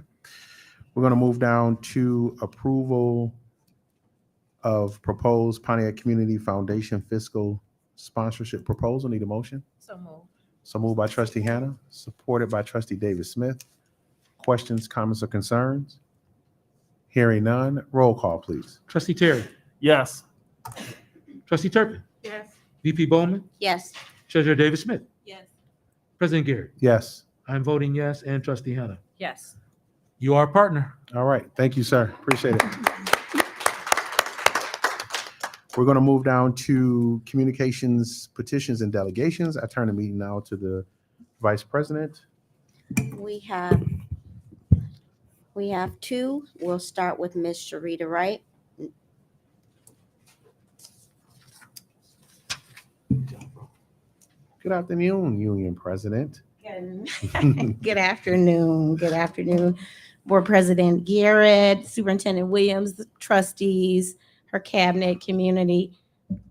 We're going to move down to approval of proposed Pontiac Community Foundation fiscal sponsorship proposal. Need a motion? So moved. So moved by Trustee Hannah, supported by Trustee David Smith. Questions, comments, or concerns? Hearing none. Roll call, please. Trustee Terry. Yes. Trustee Turpin. Yes. VP Bowman. Yes. Treasurer David Smith. Yes. President Garrett. Yes. I'm voting yes, and Trustee Hannah. Yes. You are a partner. All right. Thank you, sir. Appreciate it. We're going to move down to communications, petitions, and delegations. I turn the meeting now to the Vice President. We have two. We'll start with Miss Sharita Wright. Good afternoon, Union President. Good afternoon. Good afternoon, Board President Garrett, Superintendent Williams, trustees, her cabinet, community,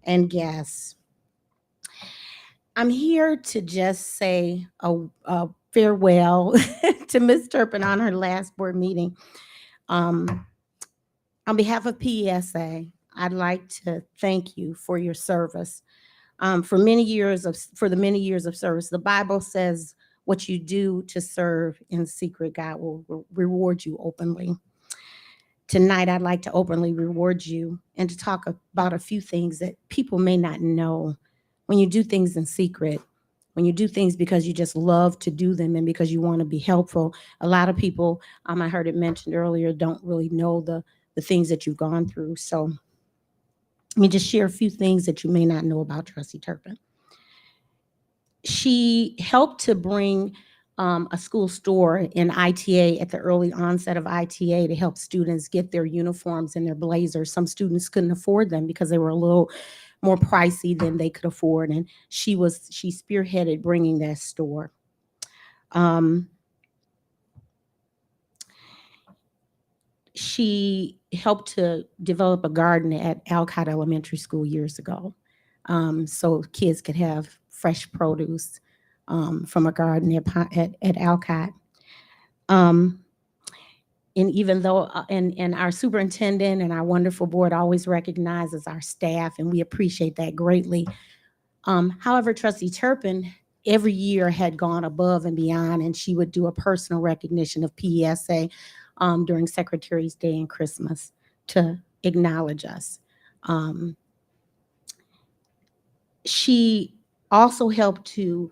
and guests. I'm here to just say a farewell to Ms. Turpin on her last board meeting. On behalf of PESA, I'd like to thank you for your service. For the many years of service. The Bible says what you do to serve in secret, God will reward you openly. Tonight, I'd like to openly reward you and to talk about a few things that people may not know. When you do things in secret, when you do things because you just love to do them and because you want to be helpful, a lot of people, I heard it mentioned earlier, don't really know the things that you've gone through. So let me just share a few things that you may not know about Trustee Turpin. She helped to bring a school store in ITA at the early onset of ITA to help students get their uniforms and their blazers. Some students couldn't afford them because they were a little more pricey than they could afford. And she spearheaded bringing that store. she helped to develop a garden at Alcott Elementary School years ago, so kids could have fresh produce from a garden at Alcott. And even though, and our superintendent and our wonderful board always recognizes our staff, and we appreciate that greatly. However, Trustee Turpin every year had gone above and beyond, and she would do a personal recognition of PESA during Secretary's Day and Christmas to acknowledge us. She also helped to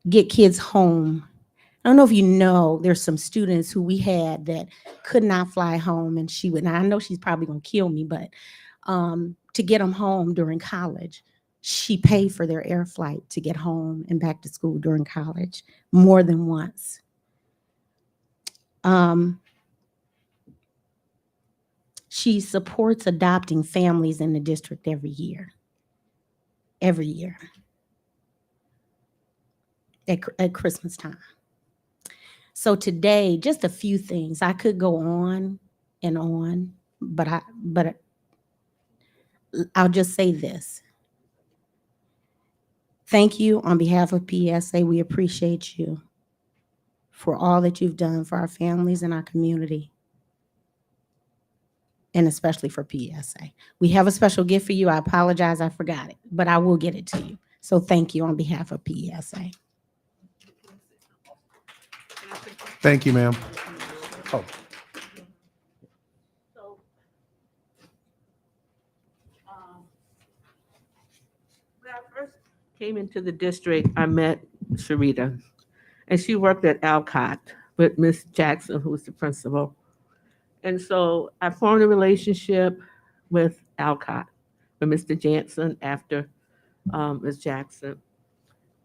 get kids home. I don't know if you know, there's some students who we had that could not fly home, and she would, and I know she's probably gonna kill me, but to get them home during college, she paid for their air flight to get home and back to school during college more than once. She supports adopting families in the district every year at Christmas time. So today, just a few things. I could go on and on, but I'll just say this. Thank you on behalf of PSA. We appreciate you for all that you've done for our families and our community, and especially for PSA. We have a special gift for you. I apologize, I forgot it, but I will get it to you. So thank you on behalf of PSA. Thank you, ma'am. Oh, When I first came into the district, I met Sharita, and she worked at Alcott with Miss Jackson, who was the principal. And so I formed a relationship with Alcott, with Mr. Jansen after Ms. Jackson.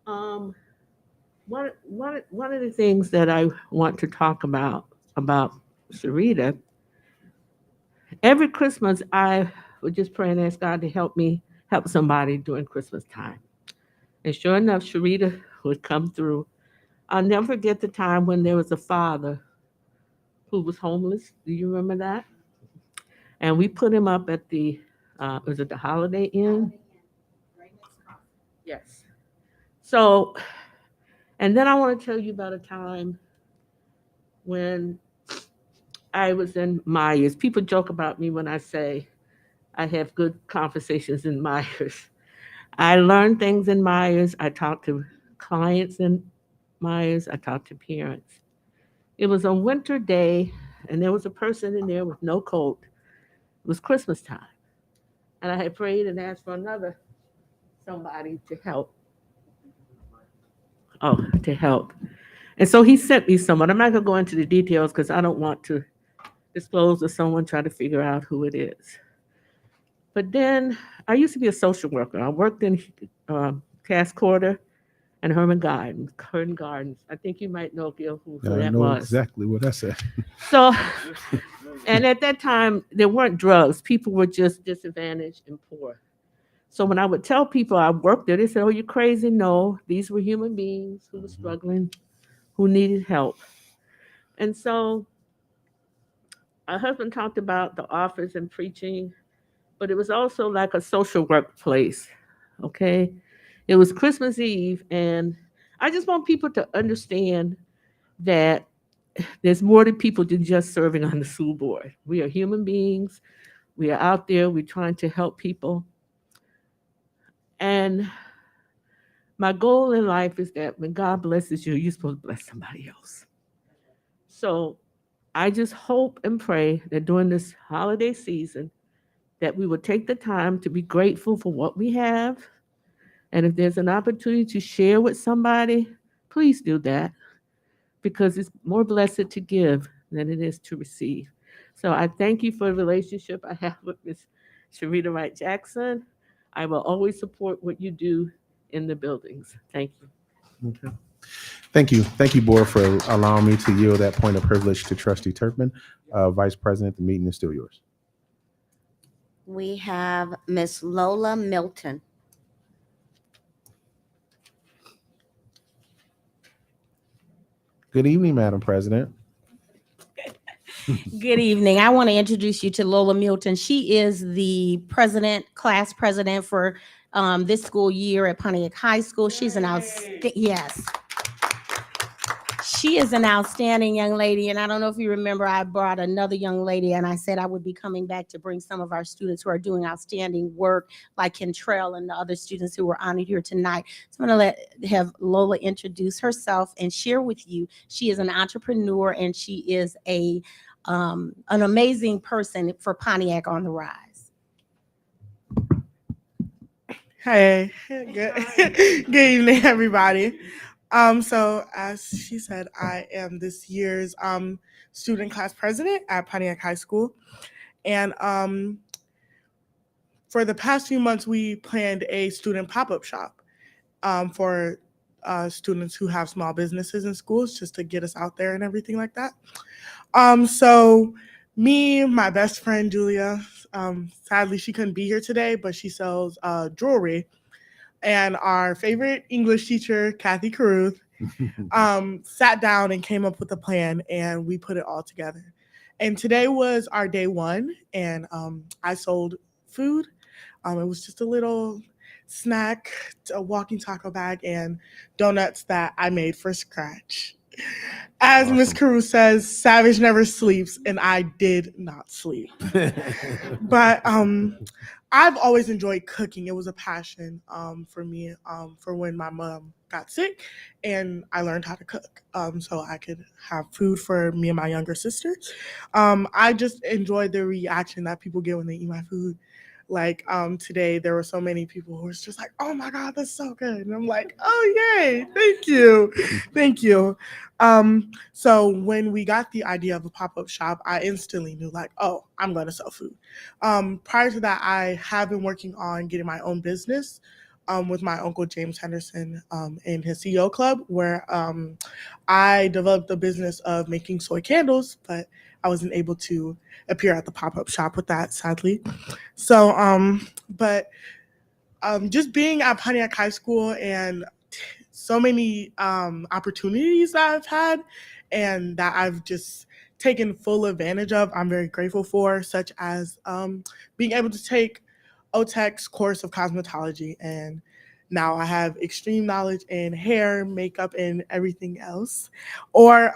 One of the things that I want to talk about Sharita, every Christmas I would just pray and ask God to help me help somebody during Christmas time. And sure enough, Sharita would come through. I'll never forget the time when there was a father who was homeless. Do you remember that? And we put him up at the, was it the Holiday Inn? Yes. So, and then I want to tell you about a time when I was in Myers. People joke about me when I say I have good conversations in Myers. I learned things in Myers. I talked to clients in Myers. I talked to parents. It was a winter day, and there was a person in there with no coat. It was Christmas time. And I had prayed and asked for somebody to help. To help. And so he sent me someone. I'm not going to go into the details because I don't want to disclose to someone, try to figure out who it is. But then I used to be a social worker. I worked in Cass Quarter and Herman Gardens. I think you might know, Gil, who I that know was. exactly what I said. So, and at that time, there weren't drugs. People were just disadvantaged and poor. So when I would tell people I worked there, they said, "Oh, you're crazy." No, these were human beings who were struggling, who needed help. And so my husband talked about the office and preaching, but it was also like a social workplace, okay? It was Christmas Eve, and I just want people to understand that there's more to people than just serving on the school board. We are human beings. We are out there. We're trying to help people. And my goal in life is that when God blesses you, you're supposed to bless somebody else. So I just hope and pray that during this holiday season, that we will take the time to be grateful for what we have. And if there's an opportunity to share with somebody, please do that, because it's more blessed to give than it is to receive. So I thank you for the relationship I have with Ms. Sharita Wright Jackson. I will always support what you do in the buildings. Thank you. Okay. Thank you. Thank you, board, for allowing me to yield that point of privilege to Trustee Turpin. Vice President, the meeting is still yours. We have Miss Lola Milton. Good evening, Madam President. Good evening. I want to introduce you to Lola Milton. She is the class president for this school year at Pontiac High School. She's an yes. She is an outstanding young lady. And I don't know if you remember, I brought another young lady and I said I would be coming back to bring some of our students who are doing outstanding work, like Kentrell and the other students who were honored here tonight. So I'm going to have Lola introduce herself and share with you. She is an entrepreneur and she is an amazing person for Pontiac on the Rise. Hey, good, good evening, everybody. So as she said, I am this year's student class president at Pontiac High School. And for the past few months, we planned a student pop-up shop for students who have small businesses in schools, just to get us out there and everything like that. So me, my best friend, Julia, sadly, she couldn't be here today, but she sells jewelry. And our favorite English teacher, Kathy Caruth, sat down and came up with a plan, and we put it all together. And today was our day one, and I sold food. It was just a little snack, a walking taco bag, and donuts that I made from scratch. As Miss Caruth says, savage never sleeps, and I did not sleep. But I've always enjoyed cooking. It was a passion for me for when my mom got sick and I learned how to cook so I could have food for me and my younger sister. I just enjoyed the reaction that people get when they eat my food. Like today, there were so many people who was just like, "Oh my God, that's so good!" And I'm like, "Oh yay, thank you, thank you." So when we got the idea of a pop-up shop, I instantly knew like, "Oh, I'm going to sell food." Prior to that, I have been working on getting my own business with my uncle James Henderson in his CEO club, where I developed the business of making soy candles, but I wasn't able to appear at the pop-up shop with that, sadly. So, just being at Pontiac High School and so many opportunities that I've had and that I've just taken full advantage of, I'm very grateful for, such as being able to take OTEC's course of cosmetology, and now I have extreme knowledge in hair, makeup, and everything else. Or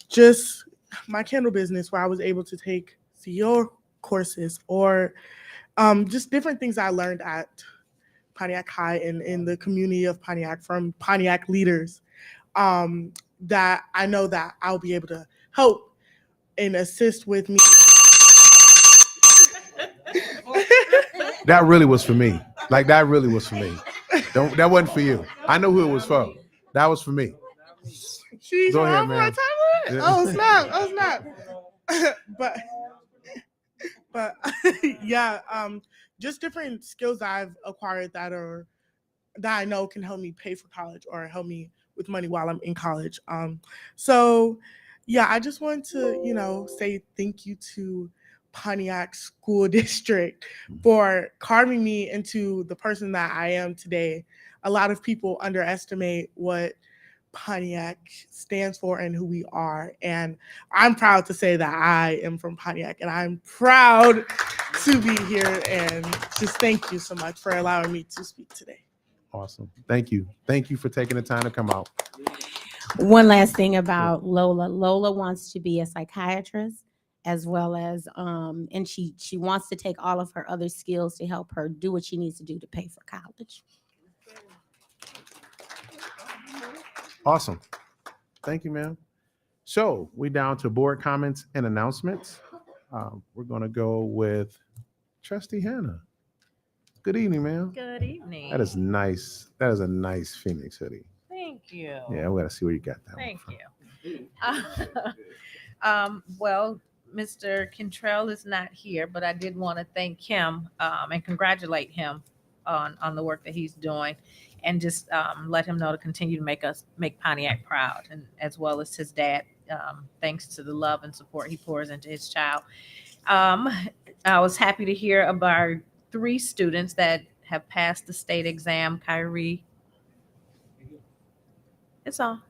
just my candle business, where I was able to take CEO courses, or just different things I learned at Pontiac High and in the community of Pontiac from Pontiac leaders that I know that I'll be able to help and assist with me. That really was for me. Like that really was for me. That wasn't for you. I know who it was for. That was for me. She's Go ahead, on my man. timeline. Oh snap! Oh snap! but yeah, just different skills that I've acquired that I know can help me pay for college or help me with money while I'm in college. So yeah, I just want to say thank you to Pontiac School District for carving me into the person that I am today. A lot of people underestimate what Pontiac stands for and who we are. And I'm proud to say that I am from Pontiac, and I'm proud to be here. And just thank you so much for allowing me to speak today. Awesome. Thank you. Thank you for taking the time to come out. One last thing about Lola. Lola wants to be a psychiatrist as well as, and she wants to take all of her other skills to help her do what she needs to do to pay for college. Awesome. Thank you, ma'am. So we down to board comments and announcements. We're going to go with Trustee Hannah. Good evening, ma'am. Good evening. That is nice. That is a nice Phoenix hoodie. Thank you. Yeah, we got to see where you got that Thank one you. Well, Mr. Kentrell is not here, but I did want to thank him and congratulate him on the work that he's doing, and just let him know to continue to make Pontiac proud, and as well as his dad. Thanks to the love and support he pours into his child. I was happy to hear about our 3 students that have passed the state exam. Kyrie. It's on.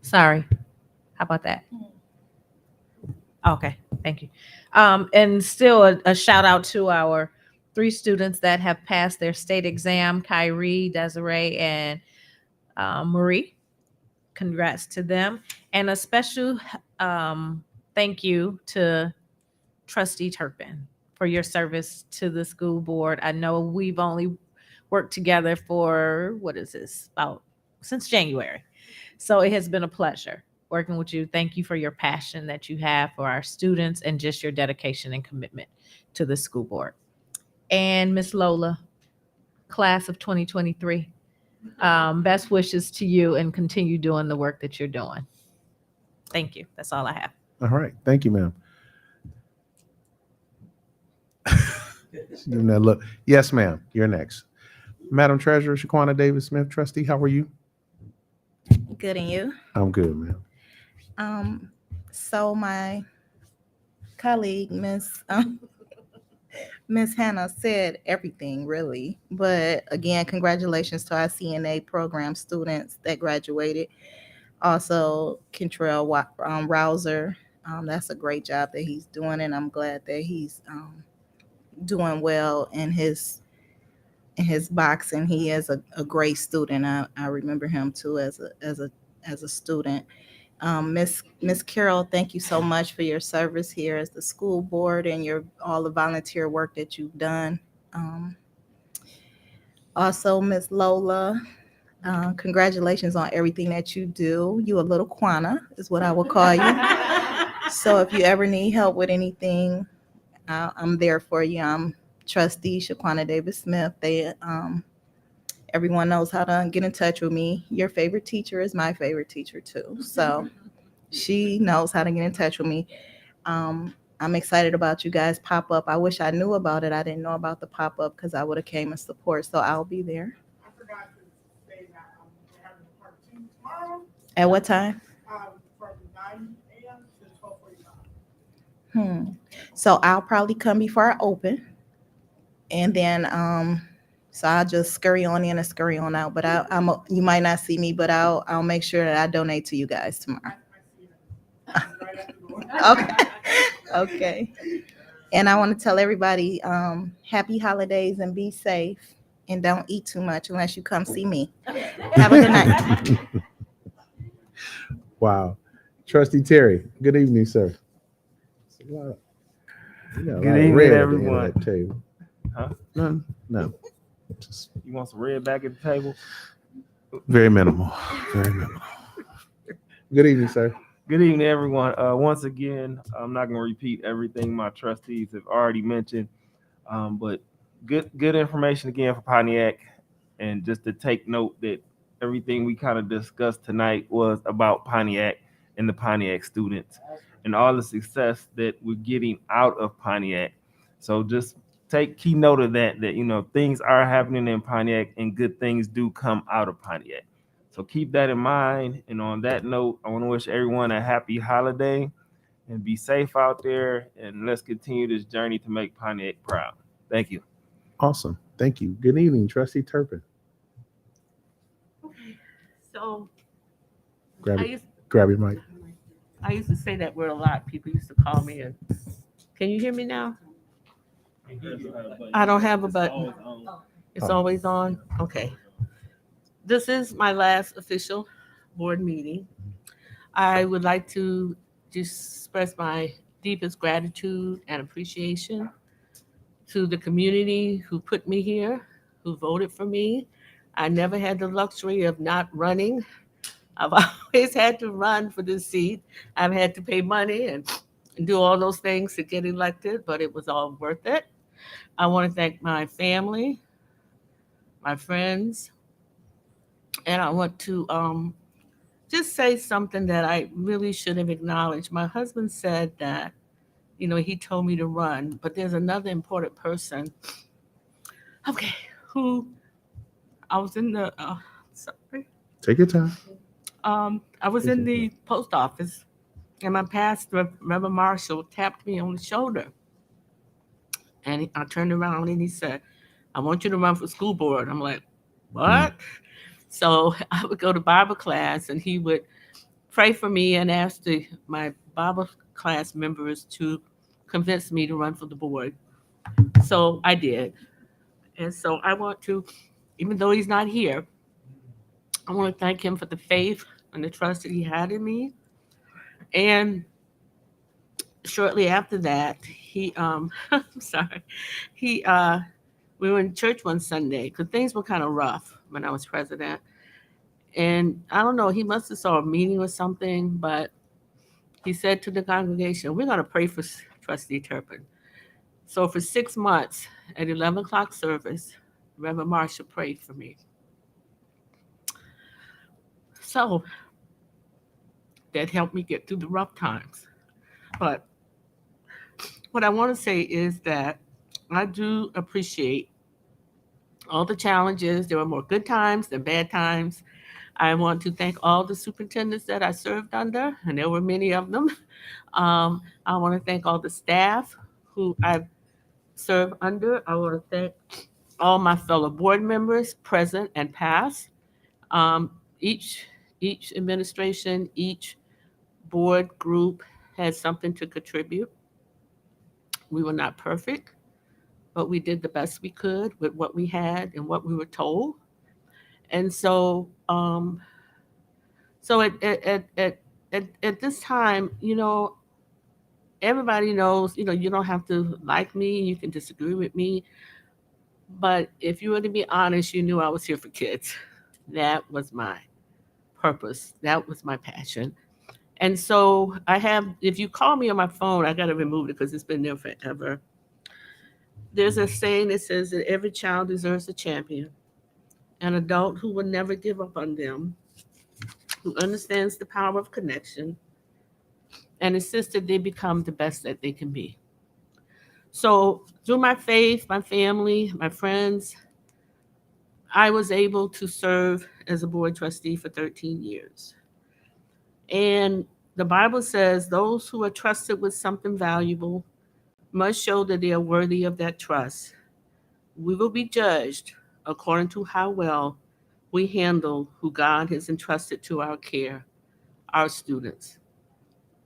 Sorry. How about that? Okay, thank you. And still a shout out to our 3 students that have passed their state exam, Kyrie, Desiree, and Marie. Congrats to them. And a special thank you to Trustee Turpin for your service to the school board. I know we've only worked together for, what is this, since January. So it has been a pleasure working with you. Thank you for your passion that you have for our students and just your dedication and commitment to the school board. And Miss Lola, class of 2023, best wishes to you and continue doing the work that you're doing. Thank you. That's all I have. All right. Thank you, ma'am. Giving that look. Yes, ma'am. You're next. Madam Treasurer Shaquana Davis Smith, trustee, how are you? Good, and you? I'm good, ma'am. So my colleague, Miss Hannah, said everything really, but again, congratulations to our CNA program students that graduated. Also, Kentrell Rouser, that's a great job that he's doing, and I'm glad that he's doing well in his boxing. He is a great student. I remember him too as a student. Miss Carroll, thank you so much for your service here as the school board and all the volunteer work that you've done. Also, Miss Lola, congratulations on everything that you do. You a little Quana is what I will call you. So if you ever need help with anything, I'm there for you. I'm Trustee Shaquana Davis Smith. Everyone knows how to get in touch with me. Your favorite teacher is my favorite teacher too. So she knows how to get in touch with me. I'm excited about you guys pop up. I wish I knew about it. I didn't know about the pop up because I would have came and support. So I'll be there. I forgot to say that we're having a part 2 tomorrow. At what time? From 9 a.m. to 12:45. So I'll probably come before I open. And then so I'll just scurry on in and scurry on out. But you might not see me, but I'll make sure that I donate to you guys tomorrow. Okay. Okay. And I want to tell everybody happy holidays and be safe. And don't eat too much unless you come see me. Have a good night. Wow. Trustee Terry, good evening, sir. Good evening, everyone. Huh? None. No. You want some red back at the table? Very minimal. Very minimal. Good evening, sir. Good evening, everyone. Once again, I'm not going to repeat everything my trustees have already mentioned, but good information again for Pontiac. And just to take note that everything we kind of discussed tonight was about Pontiac and the Pontiac students and all the success that we're getting out of Pontiac. So just take key note of that things are happening in Pontiac and good things do come out of Pontiac. So keep that in mind. And on that note, I want to wish everyone a happy holiday and be safe out there. And let's continue this journey to make Pontiac proud. Thank you. Awesome. Thank you. Good evening, Trustee Turpin. So Grab I your mic. I used to say that word a lot. People used to call me and can you hear me now? I don't have a button. It's always on. Okay. This is my last official board meeting. I would like to just express my deepest gratitude and appreciation to the community who put me here, who voted for me. I never had the luxury of not running. I've always had to run for this seat. I've had to pay money and do all those things to get elected, but it was all worth it. I want to thank my family, my friends, and I want to just say something that I really should have acknowledged. My husband said that, he told me to run, but there's another important person, who I was in the, sorry. Take your time. I was in the post office and my pastor, Reverend Marshall, tapped me on the shoulder. And I turned around and he said, I want you to run for school board. I'm like, what? So I would go to Bible class and he would pray for me and ask my Bible class members to convince me to run for the board. So I did. And so I want to, even though he's not here, I want to thank him for the faith and the trust that he had in me. And shortly after that, I'm sorry, we were in church one Sunday because things were kind of rough when I was president. And I don't know, he must have saw a meeting or something, but he said to the congregation, we're going to pray for Trustee Turpin. So for 6 months at 11 o'clock service, Reverend Marshall prayed for me. So that helped me get through the rough times. But what I want to say is that I do appreciate all the challenges. There were more good times than bad times. I want to thank all the superintendents that I served under, and there were many of them. I want to thank all the staff who I've served under. I want to thank all my fellow board members, present and past. Each administration, each board group had something to contribute. We were not perfect, but we did the best we could with what we had and what we were told. And so, at this time, everybody knows, you don't have to like me, you can disagree with me. But if you were to be honest, you knew I was here for kids. That was my purpose. That was my passion. And so if you call me on my phone, I got to remove it because it's been there forever. There's a saying that says that every child deserves a champion, an adult who will never give up on them, who understands the power of connection, and insists that they become the best that they can be. So through my faith, my family, my friends, I was able to serve as a board trustee for 13 years. And the Bible says those who are trusted with something valuable must show that they are worthy of that trust. We will be judged according to how well we handle who God has entrusted to our care, our students.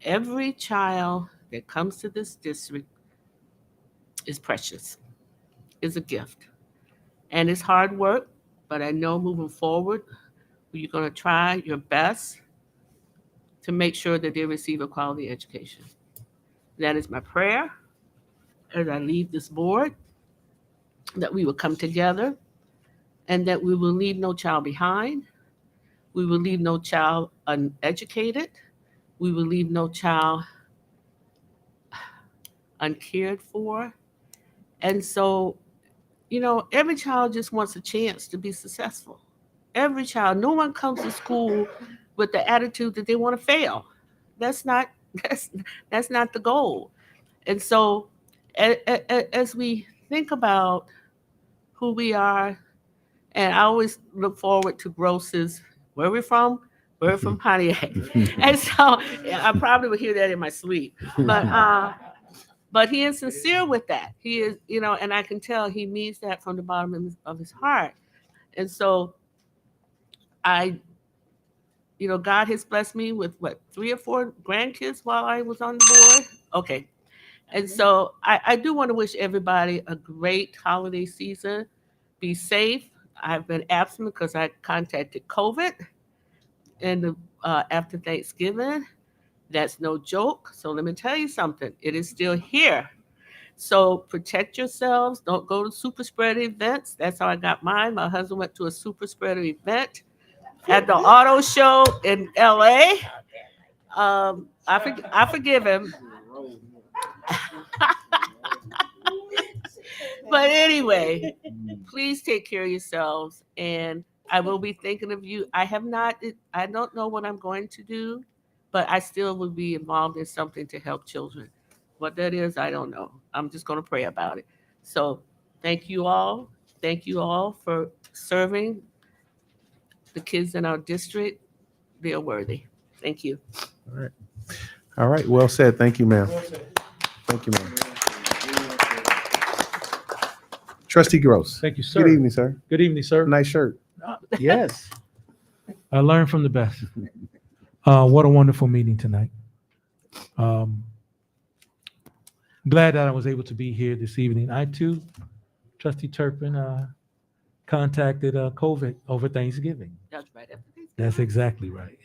Every child that comes to this district is precious, is a gift. And it's hard work, but I know moving forward, you're going to try your best to make sure that they receive a quality education. That is my prayer as I leave this board, that we will come together and that we will leave no child behind. We will leave no child uneducated. We will leave no child uncared for. And so, every child just wants a chance to be successful. Every child, no one comes to school with the attitude that they want to fail. That's not the goal. And so as we think about who we are, and I always look forward to Gross's, where we're from Pontiac. And so I probably would hear that in my sleep. But he is sincere with that. He is, and I can tell he means that from the bottom of his heart. And so God has blessed me with 3 or 4 grandkids while I was on the board. Okay. And so I do want to wish everybody a great holiday season. Be safe. I've been absent because I contacted COVID after Thanksgiving. That's no joke. So let me tell you something. It is still here. So protect yourselves. Don't go to super spreader events. That's how I got mine. My husband went to a super spreader event at the auto show in LA. I forgive him. But anyway, please take care of yourselves, and I will be thinking of you. I don't know what I'm going to do, but I still will be involved in something to help children. What that is, I don't know. I'm just going to pray about it. So thank you all. Thank you all for serving the kids in our district. They are worthy. Thank you. All right. Well said. Thank you, ma'am. Thank you, ma'am. Trustee Gross. Thank you, sir. Good evening, sir. Good evening, sir. Nice shirt. Yes. I learned from the best. What a wonderful meeting tonight. Glad that I was able to be here this evening. I too, Trustee Turpin, contacted COVID over Thanksgiving. That's right. After Thanksgiving. That's exactly right.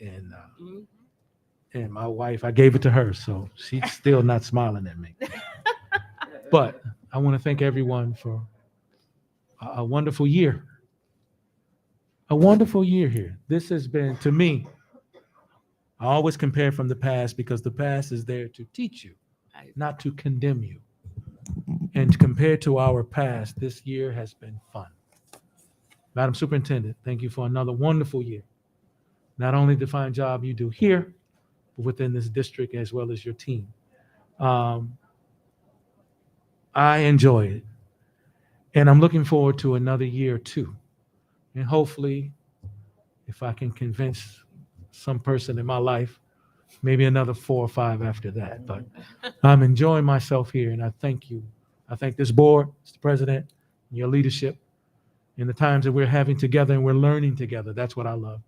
And my wife, I gave it to her, so she's still not smiling at me. But I want to thank everyone for a wonderful year. A wonderful year here. This has been, to me, I always compare from the past because the past is there to teach you, not to condemn you. And compared to our past, this year has been fun. Madam Superintendent, thank you for another wonderful year. Not only the fine job you do here, but within this district as well as your team. I enjoy it. And I'm looking forward to another year too. And hopefully, if I can convince some person in my life, maybe another 4 or 5 after that. But I'm enjoying myself here, and I thank you. I thank this board, Mr. President, and your leadership, and the times that we're having together and we're learning together. That's what I love.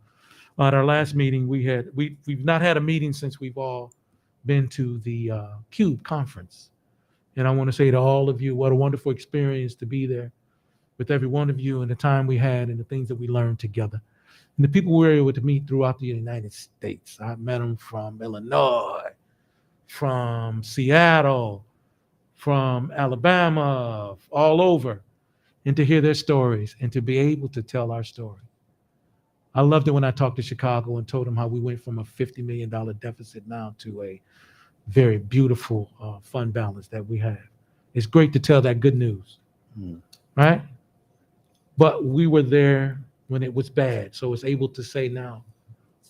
At our last meeting, we've not had a meeting since we've all been to the CUBE conference. And I want to say to all of you, what a wonderful experience to be there with every one of you and the time we had and the things that we learned together. And the people we were able to meet throughout the United States. I met them from Illinois, from Seattle, from Alabama, all over, and to hear their stories and to be able to tell our story. I loved it when I talked to Chicago and told them how we went from a $50 million deficit now to a very beautiful fund balance that we have. It's great to tell that good news, right? But we were there when it was bad, so it's able to say now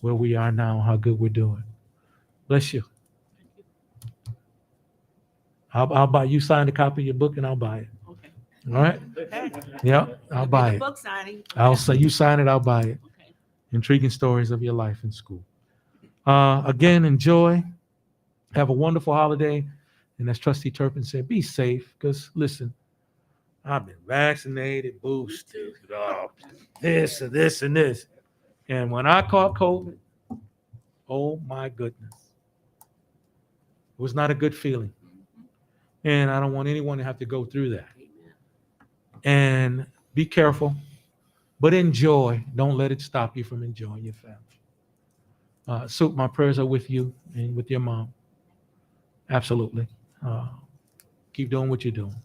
where we are now, how good we're doing. Bless you. I'll buy you, sign a copy of your book and I'll buy it. Okay. All right? Yeah, I'll buy it. Book signing. I'll say you sign it, I'll buy it. Intriguing stories of your life in school. Again, enjoy. Have a wonderful holiday. And as Trustee Turpin said, be safe. Because listen, I've been vaccinated, boosted, this and this and this. And when I caught COVID, oh my goodness. It was not a good feeling. And I don't want anyone to have to go through that. And be careful. But enjoy. Don't let it stop you from enjoying your family. So my prayers are with you and with your mom. Absolutely. Keep doing what you're doing.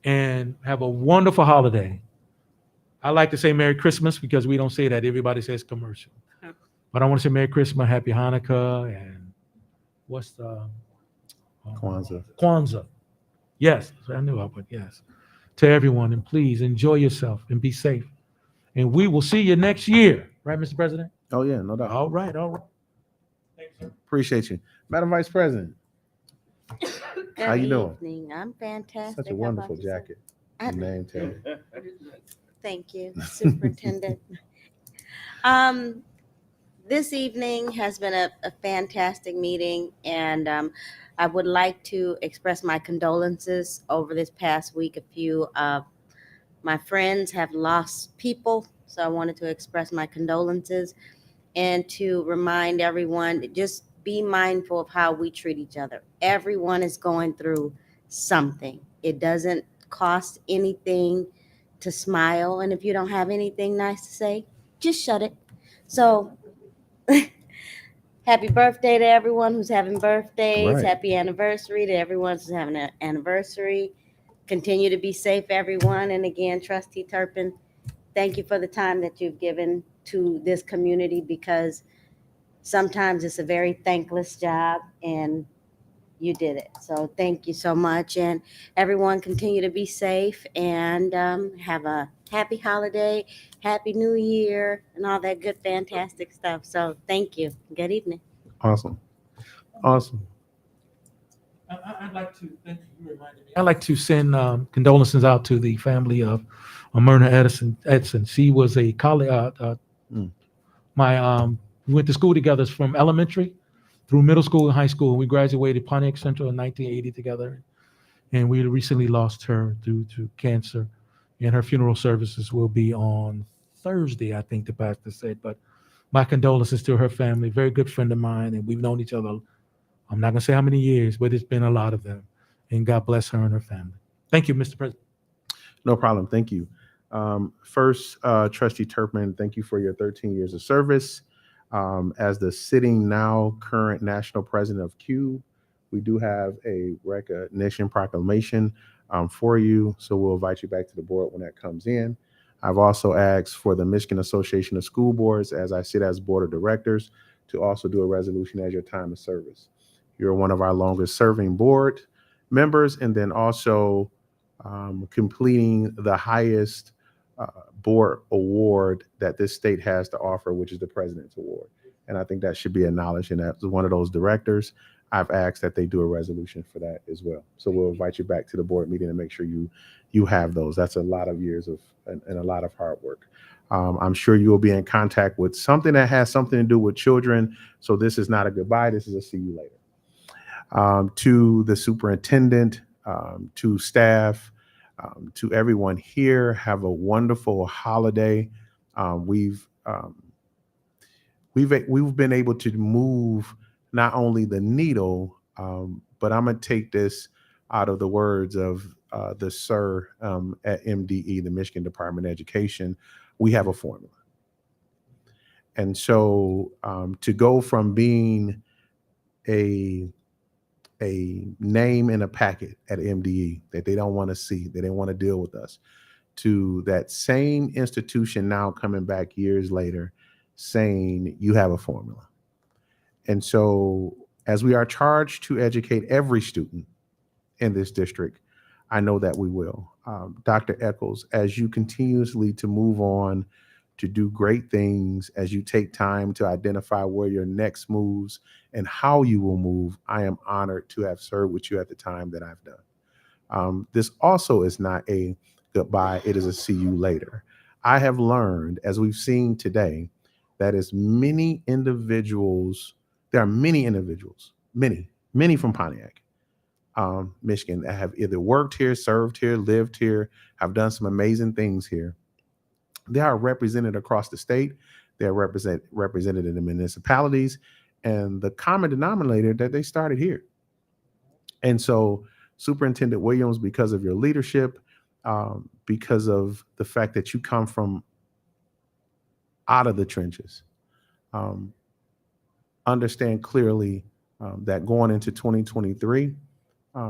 And have a wonderful holiday. I like to say Merry Christmas because we don't say that. Everybody says commercial. But I want to say Merry Christmas, Happy Hanukkah, and what's the Kwanzaa. Kwanzaa. Yes, I knew I would. Yes. To everyone, and please enjoy yourself and be safe. And we will see you next year, right, Mr. President? Oh yeah, no doubt. All right. Thanks, sir. Appreciate you, Madam Vice President. How you doing? Evening. I'm fantastic. Such a How about wonderful yourself? jacket. Your name tag. Thank you, Superintendent. This evening has been a fantastic meeting, and I would like to express my condolences over this past week. A few of my friends have lost people, so I wanted to express my condolences and to remind everyone, just be mindful of how we treat each other. Everyone is going through something. It doesn't cost anything to smile, and if you don't have anything nice to say, just shut it. So happy birthday to everyone who's having birthdays. Right. Happy anniversary to everyone who's having an anniversary. Continue to be safe, everyone. And again, Trustee Turpin, thank you for the time that you've given to this community, because sometimes it's a very thankless job and you did it. So thank you so much. And everyone continue to be safe and have a happy holiday, happy new year, and all that good, fantastic stuff. So thank you. Good evening. Awesome. Awesome. I'd like to, thank you, you reminded me. I'd like to send condolences out to the family of Myrna Edson. She was a colleague, we went to school together from elementary through middle school and high school. We graduated Pontiac Central in 1980 together. And we recently lost her due to cancer. And her funeral services will be on Thursday, I think the pastor said. But My condolences to her family. Very good friend of mine, and we've known each other. I'm not gonna say how many years, but it's been a lot of them. And God bless her and her family. Thank you, Mr. President. No problem. Thank you. First, Trustee Turpin, thank you for your 13 years of service. As the sitting now current national president of CUBE, we do have a recognition proclamation for you. So we'll invite you back to the board when that comes in. I've also asked for the Michigan Association of School Boards, as I sit as board of directors, to also do a resolution as your time of service. You're one of our longest serving board members, and then also completing the highest board award that this state has to offer, which is the President's Award. And I think that should be acknowledged. And as one of those directors, I've asked that they do a resolution for that as well. So we'll invite you back to the board meeting and make sure you have those. That's a lot of years of and a lot of hard work. I'm sure you will be in contact with something that has something to do with children. So this is not a goodbye. This is a see you later. To the superintendent, to staff, to everyone here, have a wonderful holiday. We've been able to move not only the needle, but I'm gonna take this out of the words of the sir at MDE, the Michigan Department of Education. We have a formula, and so to go from being a name in a packet at MDE that they don't want to see, they didn't want to deal with us, to that same institution now coming back years later saying you have a formula. And so as we are charged to educate every student in this district, I know that we will. Dr. Eccles, as you continuously to move on to do great things, as you take time to identify where your next moves and how you will move, I am honored to have served with you at the time that I've done. This also is not a goodbye, it is a see you later. I have learned, as we've seen today, that as many individuals, there are many individuals, many from Pontiac, Michigan, that have either worked here, served here, lived here, have done some amazing things here. They are represented across the state. They're represented in the municipalities, and the common denominator that they started here. And so Superintendent Williams, because of your leadership, because of the fact that you come from out of the trenches, understand clearly that going into 2023,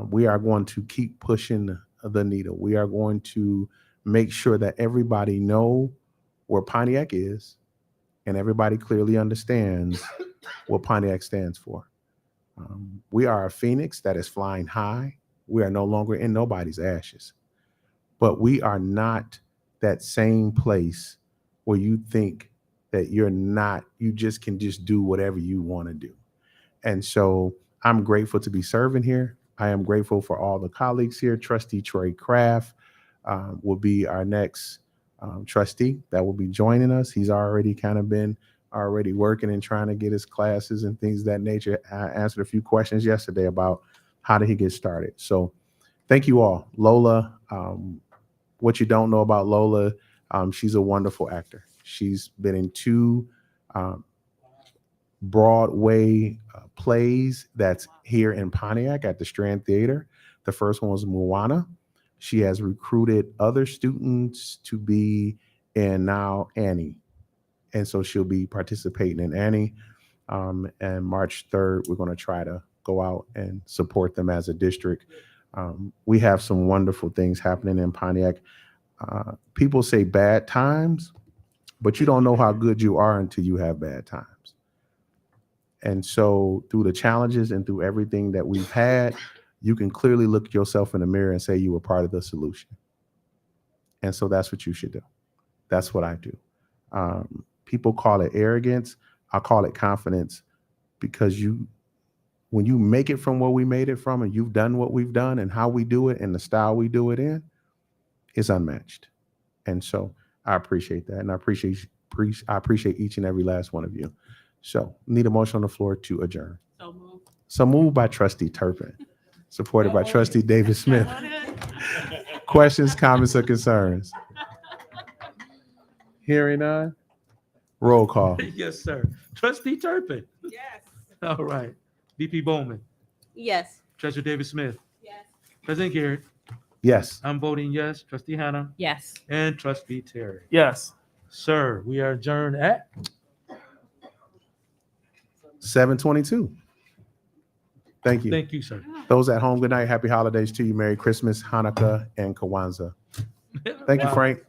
we are going to keep pushing the needle. We are going to make sure that everybody know where Pontiac is and everybody clearly understands what Pontiac stands for. We are a phoenix that is flying high. We are no longer in nobody's ashes, but we are not that same place where you think that you just can just do whatever you want to do. And so I'm grateful to be serving here. I am grateful for all the colleagues here. Trustee Troy Kraft will be our next trustee that will be joining us. He's already kind of been already working and trying to get his classes and things of that nature. I answered a few questions yesterday about how did he get started. So thank you all. Lola, what you don't know about Lola, she's a wonderful actor. She's been in 2 Broadway plays that's here in Pontiac at the Strand Theater. The first one was Moana. She has recruited other students to be in now Annie. And so she'll be participating in Annie. And March 3rd, we're going to try to go out and support them as a district. We have some wonderful things happening in Pontiac. People say bad times, but you don't know how good you are until you have bad times. And so through the challenges and through everything that we've had, you can clearly look yourself in the mirror and say you were part of the solution. And so that's what you should do. That's what I do. People call it arrogance. I call it confidence, because when you make it from where we made it from and you've done what we've done and how we do it and the style we do it in, it's unmatched. And so I appreciate that. And I appreciate each and every last one of you. So need a motion on the floor to adjourn. So moved by Trustee Turpin, supported by Trustee David Smith. Questions, comments, or concerns? Hearing none, Roll call. Yes, sir. Trustee Turpin. Yes. All right. VP Bowman. Yes. Treasurer David Smith. Yes. President Garrett. Yes. I'm voting yes. Trustee Hannah. Yes. And Trustee Terry. Yes. Sir, we are adjourned at 7:22. Thank you. Thank you, sir. Those at home, good night. Happy holidays to you. Merry Christmas, Hanukkah, and Kwanzaa. Thank you, Wow. Frank.